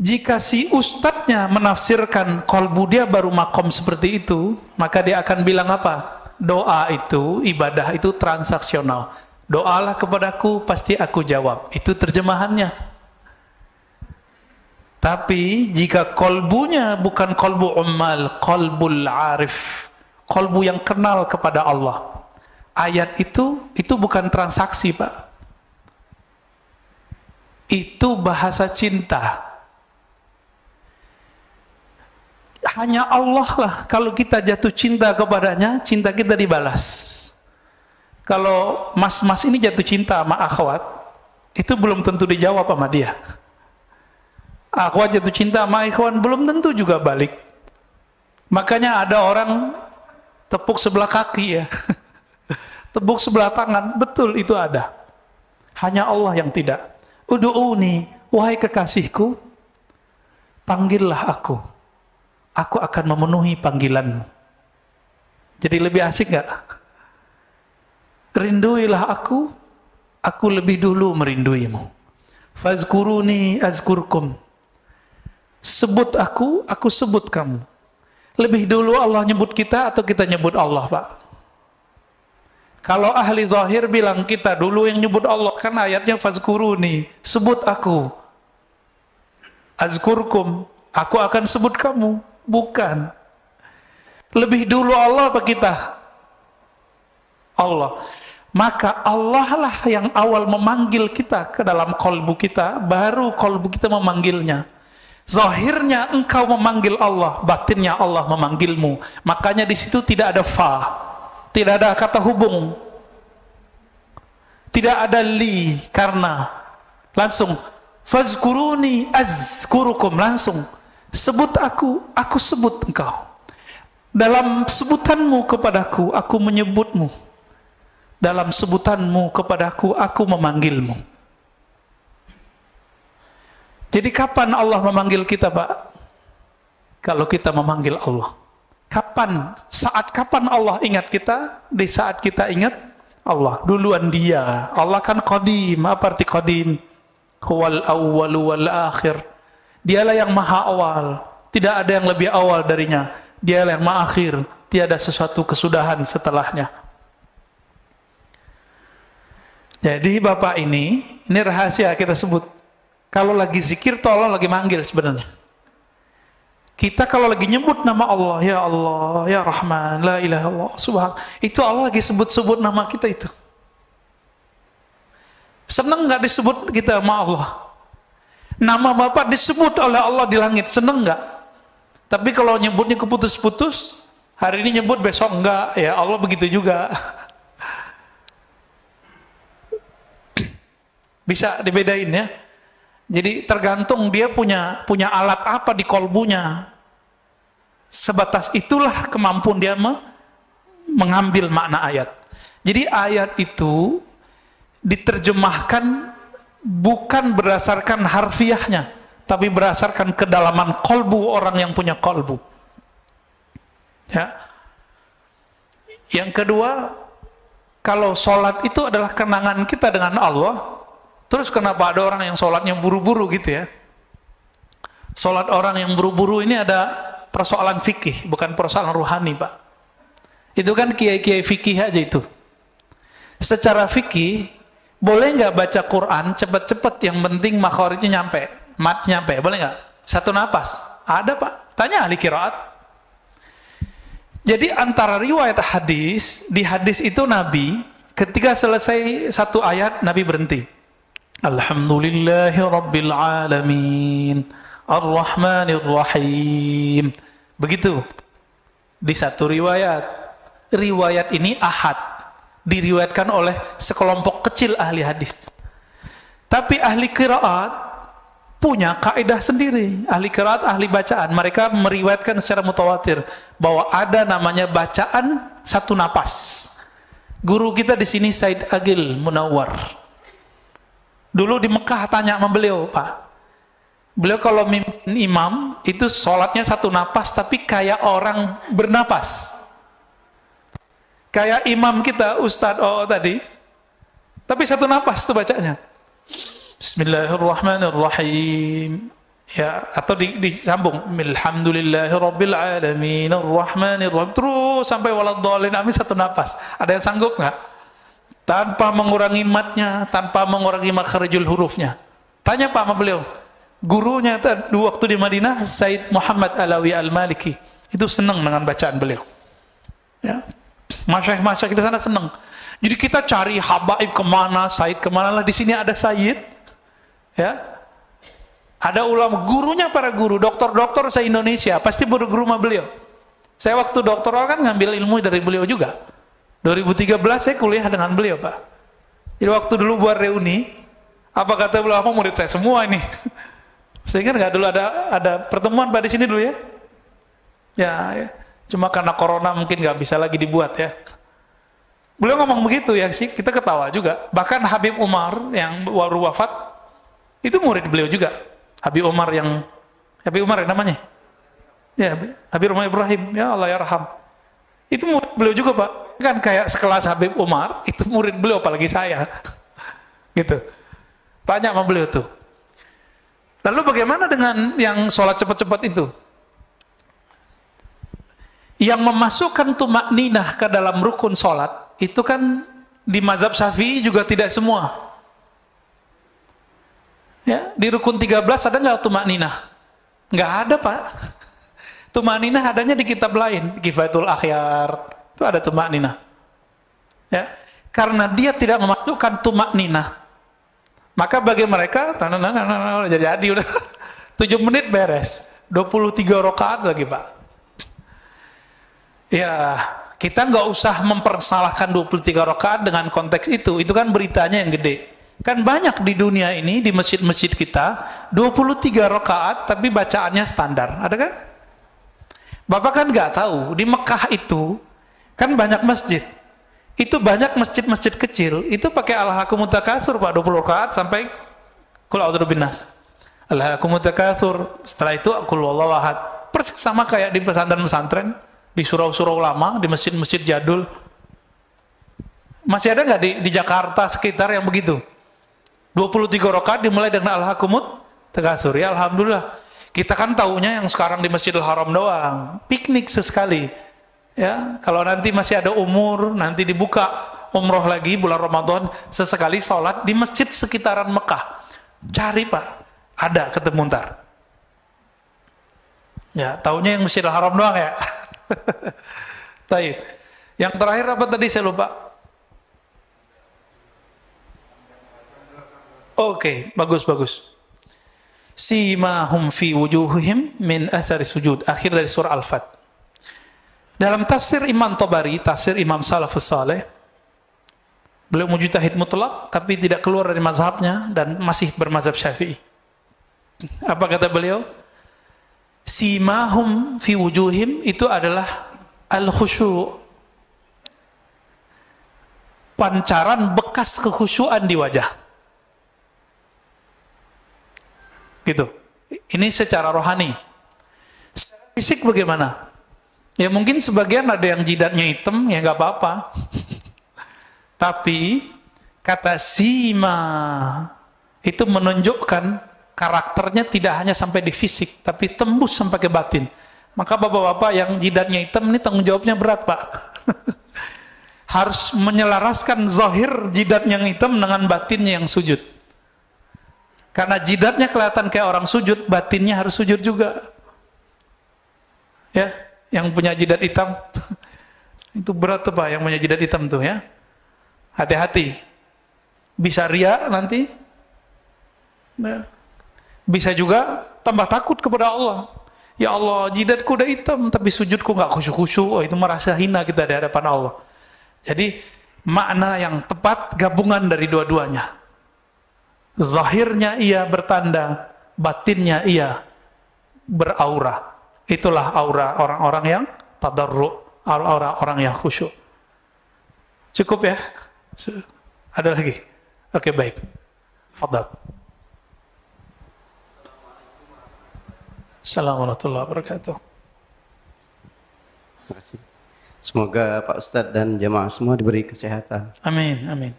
Jika si ustadznya menafsirkan kolbu dia baru makom seperti itu, maka dia akan bilang apa? Doa itu, ibadah itu transaksional. Doalah kepadaku, pasti aku jawab. Itu terjemahannya. Tapi jika kolbunya bukan kolbu ummal, kolbul arif, kolbu yang kenal kepada Allah, ayat itu bukan transaksi, Pak. Itu bahasa cinta. Hanya Allah lah, kalau kita jatuh cinta kepadanya, cinta kita dibalas. Kalau mas-mas ini jatuh cinta sama akhwat, itu belum tentu dijawab sama dia. Akhwat jatuh cinta sama ikhwan, belum tentu juga balik. Makanya ada orang tepuk sebelah kaki ya. Tepuk sebelah tangan, betul itu ada. Hanya Allah yang tidak. Udu'uni, wahai kekasihku, panggillah aku. Aku akan memenuhi panggilanmu. Jadi lebih asik gak? Rinduilah aku lebih dulu merinduimu. Fazkuruni azkurkum. Sebut aku sebut kamu. Lebih dulu Allah nyebut kita atau kita nyebut Allah, Pak? Kalau ahli zahir bilang kita dulu yang nyebut Allah, kan ayatnya fazkuruni, sebut aku. Azkurkum, aku akan sebut kamu. Bukan. Lebih dulu Allah apa kita? Allah. Maka Allah lah yang awal memanggil kita ke dalam kolbu kita, baru kolbu kita memanggilnya. Zahirnya engkau memanggil Allah, batinnya Allah memanggilmu. Makanya di situ tidak ada fa, tidak ada kata hubung, tidak ada li, karena langsung fazkuruni azkurukum, langsung sebut aku sebut engkau. Dalam sebutanmu kepadaku, aku menyebutmu. Dalam sebutanmu kepadaku, aku memanggilmu. Jadi kapan Allah memanggil kita, Pak? Kalau kita memanggil Allah. Kapan? Saat kapan Allah ingat kita? Di saat kita ingat Allah. Duluan dia. Allah kan qadim. Apa arti qadim? Huwal awwalu wal akhir. Dialah yang maha awal. Tidak ada yang lebih awal darinya. Dialah yang maha akhir. Tiada sesuatu kesudahan setelahnya. Jadi Bapak ini rahasia kita sebut. Kalau lagi zikir, tuh Allah lagi manggil sebenarnya. Kita kalau lagi nyebut nama Allah, ya Rahman, la ilaha illallah, subhan, itu Allah lagi sebut-sebut nama kita itu. Seneng nggak disebut kita sama Allah? Nama Bapak disebut oleh Allah di langit, seneng nggak? Tapi kalau nyebutnya keputus-putus, hari ini nyebut, besok enggak, ya Allah begitu juga. Bisa dibedain ya. Jadi tergantung dia punya alat apa di kolbunya. Sebatas itulah kemampuan dia mengambil makna ayat. Jadi ayat itu diterjemahkan bukan berdasarkan harfiahnya, tapi berdasarkan kedalaman kolbu orang yang punya kolbu. Ya. Yang kedua, kalau sholat itu adalah kenangan kita dengan Allah. Terus kenapa ada orang yang sholatnya buru-buru gitu ya? Sholat orang yang buru-buru ini ada persoalan fikih, bukan persoalan ruhani, Pak. Itu kan kiai-kiai fikih aja itu. Secara fikih, boleh nggak baca Quran cepet-cepet, yang penting makhorijnya nyampe, matnya nyampe, boleh nggak? Satu napas. Ada, Pak. Tanya ahli qiraat. Jadi antara riwayat hadis, di hadis itu Nabi ketika selesai satu ayat Nabi berhenti. Alhamdulillahi Rabbil Alamin Ar-Rahmanir Rahim. Begitu. Di satu riwayat. Riwayat ini ahad. Diriwayatkan oleh sekelompok kecil ahli hadis. Tapi ahli qiraat punya kaidah sendiri. Ahli qiraat, ahli bacaan, mereka meriwayatkan secara mutawatir bahwa ada namanya bacaan satu napas. Guru kita di sini Said Agil Munawwar. Dulu di Mekah tanya sama beliau, Pak. Beliau kalau mimpin imam itu sholatnya satu napas tapi kayak orang bernapas. Kayak imam kita Ustadz tadi. Tapi satu napas tuh bacanya. Bismillahirrahmanirrahim. Ya, atau disambung. Alhamdulillahirabbil alamin arrahmanir rahim. Terus sampai waladhdallin. Amin satu napas. Ada yang sanggup enggak? Tanpa mengurangi matnya, tanpa mengurangi makharijul hurufnya. Tanya Pak sama beliau. Gurunya dulu waktu di Madinah, Said Muhammad Alawi Al-Maliki. Itu senang dengan bacaan beliau. Ya. Masyayikh kita sana senang. Jadi kita cari habaib kemana, Said kemana lah. Di sini ada Said. Ya, ada ulama, gurunya para guru, dokter-dokter se-Indonesia, pasti berguru sama beliau. Saya waktu doktoral kan ngambil ilmu dari beliau juga. 2013 saya kuliah dengan beliau, Pak. Jadi waktu dulu buat reuni, apa kata beliau, apa murid saya semua ini. Sehingga nggak dulu ada pertemuan Pak di sini dulu ya. Ya, cuma karena corona mungkin nggak bisa lagi dibuat ya. Beliau ngomong begitu ya sih, kita ketawa juga. Bahkan Habib Umar yang baru wafat, itu murid beliau juga. Habib Umar yang namanya. Ya, Habib Umar Ibrahim, ya Allah yarham. Itu murid beliau juga, Pak. Kan kayak sekelas Habib Umar, itu murid beliau apalagi saya. Gitu. Tanya sama beliau tuh. Lalu bagaimana dengan yang sholat cepat-cepat itu? Yang memasukkan tumakninah ke dalam rukun sholat, itu kan di mazhab Syafi'i juga tidak semua. Ya, di rukun 13 ada nggak tumakninah? Nggak ada, Pak. Tumakninah adanya di kitab lain, Kifayatul Akhyar. Itu ada tumakninah. Ya, karena dia tidak memasukkan tumakninah, maka bagi mereka jadi udah 7 menit beres, 23 rakaat lagi, Pak. Ya, kita nggak usah mempersalahkan 23 rakaat dengan konteks itu kan beritanya yang gede. Kan banyak di dunia ini, di masjid-masjid kita, 23 rakaat tapi bacaannya standar. Ada kan? Bapak kan nggak tahu, di Mekah itu kan banyak masjid. Itu banyak masjid-masjid kecil, itu pakai alhaakumut takatsur, Pak, 20 rakaat sampai qul a'udzu binnas. Alhaakumut takatsur, setelah itu qul huwallahu ahad. Persis sama kayak di pesantren-pesantren, di surau-surau lama, di masjid-masjid jadul. Masih ada nggak di Jakarta sekitar yang begitu? 23 rakaat dimulai dengan alhaakumut takatsur. Ya alhamdulillah. Kita kan taunya yang sekarang di Masjidil Haram doang. Piknik sesekali. Ya, kalau nanti masih ada umur, nanti dibuka umroh lagi bulan Ramadan, sesekali sholat di masjid sekitaran Mekah. Cari, Pak. Ada ketemu ntar. Ya, taunya yang Masjidil Haram doang ya. Taib. Yang terakhir apa tadi saya lupa? Oke, bagus. Simahum fi wujuhihim min athari sujud. Akhir dari surah Al-Fat. Dalam tafsir Imam Tabari, tafsir Imam Salafus Saleh, beliau mujtahid mutlak, tapi tidak keluar dari mazhabnya dan masih bermazhab Syafi'i. Apa kata beliau? Simahum fi wujuhim itu adalah al-khusyu'. Pancaran bekas kekhusyuan di wajah. Gitu. Ini secara rohani. Secara fisik bagaimana? Ya mungkin sebagian ada yang jidatnya hitam, ya nggak apa-apa. Tapi kata sima itu menunjukkan karakternya tidak hanya sampai di fisik, tapi tembus sampai ke batin. Maka bapak-bapak yang jidatnya hitam ini tanggung jawabnya berat, Pak. Harus menyelaraskan zahir jidatnya yang hitam dengan batinnya yang sujud. Karena jidatnya kelihatan kayak orang sujud, batinnya harus sujud juga. Ya, yang punya jidat hitam. Itu berat tuh Pak, yang punya jidat hitam tuh ya. Hati-hati. Bisa riya nanti. Nah, bisa juga tambah takut kepada Allah. Ya Allah, jidatku udah hitam tapi sujudku nggak khusyuk-khusyuk. Oh, itu merasa hina kita di hadapan Allah. Jadi makna yang tepat gabungan dari dua-duanya. Zahirnya ia bertanda, batinnya ia beraura. Itulah aura orang-orang yang tadarru', aura orang yang khusyuk. Cukup ya? Ada lagi? Oke, baik. Fadhal. Assalamualaikum warahmatullahi wabarakatuh. Terima kasih. Semoga Pak Ustadz dan jemaah semua diberi kesehatan. Amin, amin.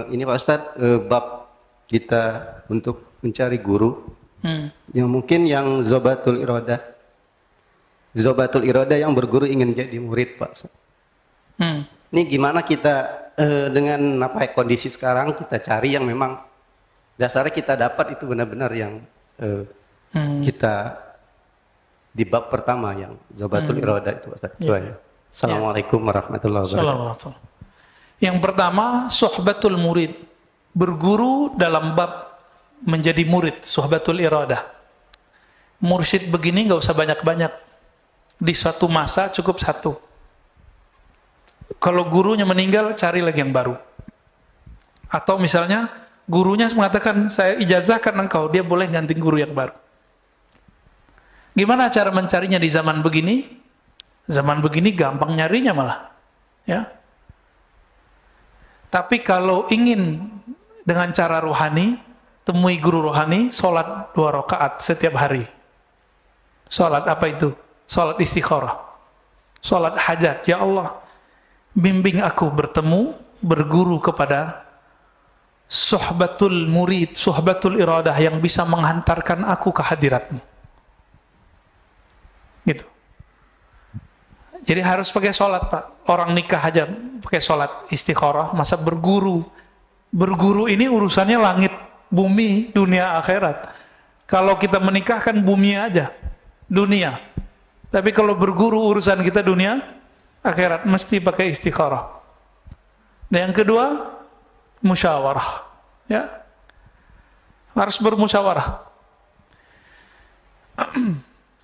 Ini Pak Ustadz, bab kita untuk mencari guru yang mungkin yang zobatul irodah yang berguru ingin jadi murid Pak Ustadz. Ini gimana kita dengan kondisi sekarang kita cari yang memang dasarnya kita dapat itu benar-benar yang kita di bab pertama yang zobatul irodah itu Ustaz. Ya. Assalamualaikum warahmatullahi wabarakatuh. Yang pertama, suhbatul murid, berguru dalam bab menjadi murid, suhbatul iradah. Mursyid begini nggak usah banyak-banyak, di suatu masa cukup satu. Kalau gurunya meninggal, cari lagi yang baru. Atau misalnya gurunya mengatakan saya ijazahkan engkau, dia boleh ganti guru yang baru. Gimana cara mencarinya di zaman begini? Zaman begini gampang nyarinya malah, ya. Tapi kalau ingin dengan cara rohani, temui guru rohani, sholat 2 rakaat setiap hari. Sholat apa itu? Sholat istikharah. Sholat hajat. Ya Allah, bimbing aku bertemu, berguru kepada suhbatul murid, suhbatul iradah yang bisa menghantarkan aku ke hadiratmu. Gitu. Jadi harus pakai sholat Pak. Orang nikah aja pakai sholat istikharah, masa berguru. Berguru ini urusannya langit, bumi, dunia, akhirat. Kalau kita menikah kan bumi aja, dunia. Tapi kalau berguru urusan kita dunia, akhirat, mesti pakai istikharah. Dan yang kedua, musyawarah. Ya, harus bermusyawarah.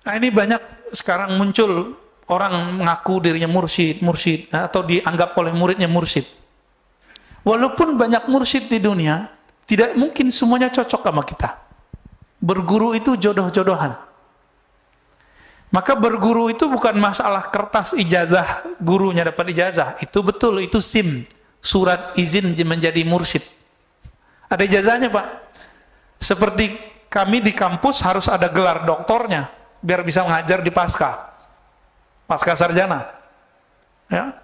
Nah, ini banyak sekarang muncul orang mengaku dirinya mursyid atau dianggap oleh muridnya mursyid. Walaupun banyak mursyid di dunia, tidak mungkin semuanya cocok sama kita. Berguru itu jodoh-jodohan. Maka berguru itu bukan masalah kertas ijazah, gurunya dapat ijazah. Itu betul, itu SIM, surat izin menjadi mursyid. Ada ijazahnya Pak. Seperti kami di kampus harus ada gelar doktornya, biar bisa mengajar di pasca sarjana. Ya.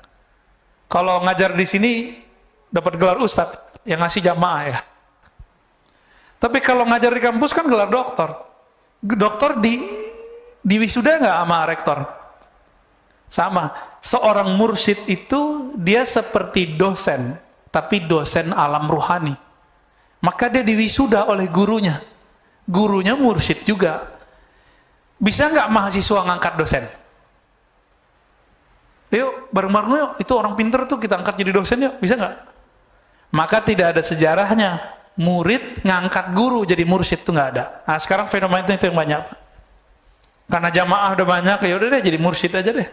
Kalau ngajar di sini dapat gelar ustadz yang ngasih jamaah ya. Tapi kalau ngajar di kampus kan gelar doktor. Doktor di wisuda nggak sama rektor? Sama. Seorang mursyid itu dia seperti dosen, tapi dosen alam ruhani. Maka dia diwisuda oleh gurunya. Gurunya mursyid juga. Bisa nggak mahasiswa ngangkat dosen? Yuk, bareng-bareng yuk. Itu orang pinter tuh kita angkat jadi dosen yuk. Bisa nggak? Maka tidak ada sejarahnya murid ngangkat guru jadi mursyid itu nggak ada. Nah, sekarang fenomena itu yang banyak. Karena jamaah udah banyak, ya udah deh jadi mursyid aja deh.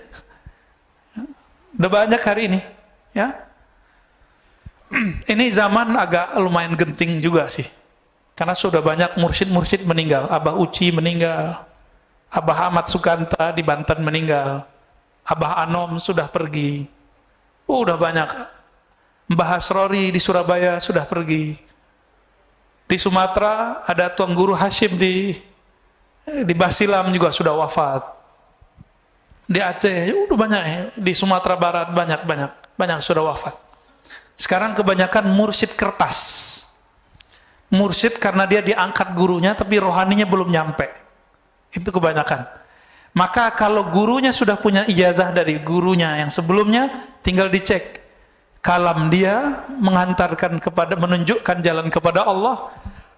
Udah banyak hari ini, ya. Ini zaman agak lumayan genting juga sih. Karena sudah banyak mursyid-mursyid meninggal. Abah Uci meninggal. Abah Ahmad Sukanta di Banten meninggal. Abah Anom sudah pergi. Udah banyak. Mbah Hasrori di Surabaya sudah pergi. Di Sumatera ada Tuan Guru Hashim di Basilam juga sudah wafat. Di Aceh udah banyak. Di Sumatera Barat banyak sudah wafat. Sekarang kebanyakan mursyid kertas. Mursyid karena dia diangkat gurunya tapi rohaninya belum nyampe. Itu kebanyakan. Maka kalau gurunya sudah punya ijazah dari gurunya yang sebelumnya, tinggal dicek kalam dia menunjukkan jalan kepada Allah.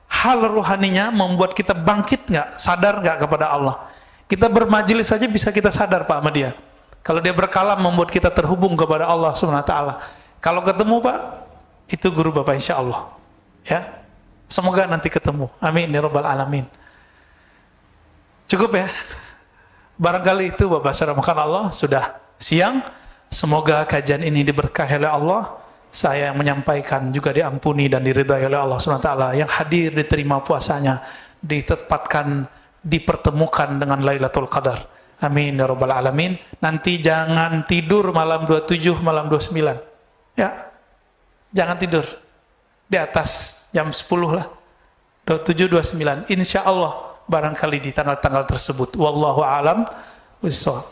Hal rohaninya membuat kita bangkit nggak, sadar nggak kepada Allah. Kita bermajelis saja bisa kita sadar Pak sama dia. Kalau dia berkalam membuat kita terhubung kepada Allah Subhanahu wa taala. Kalau ketemu Pak, itu guru Bapak insya Allah. Ya. Semoga nanti ketemu. Amin ya rabbal alamin. Cukup ya. Barangkali itu Bapak saudara Allah, sudah siang. Semoga kajian ini diberkahi oleh Allah. Saya yang menyampaikan juga diampuni dan diridhai oleh Allah Subhanahu wa taala. Yang hadir diterima puasanya, ditempatkan, dipertemukan dengan Lailatul Qadar. Amin ya rabbal alamin. Nanti jangan tidur malam 27, malam 29. Ya. Jangan tidur. Di atas jam 10 lah. 27, 29. Insya Allah barangkali di tanggal-tanggal tersebut. Wallahu a'lam bishawab.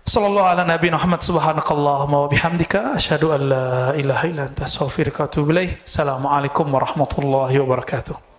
Sallallahu ala nabi Muhammad subhanakallahumma wa bihamdika asyhadu an la ilaha illa anta astaghfiruka wa atubu ilaik. Assalamualaikum warahmatullahi wabarakatuh.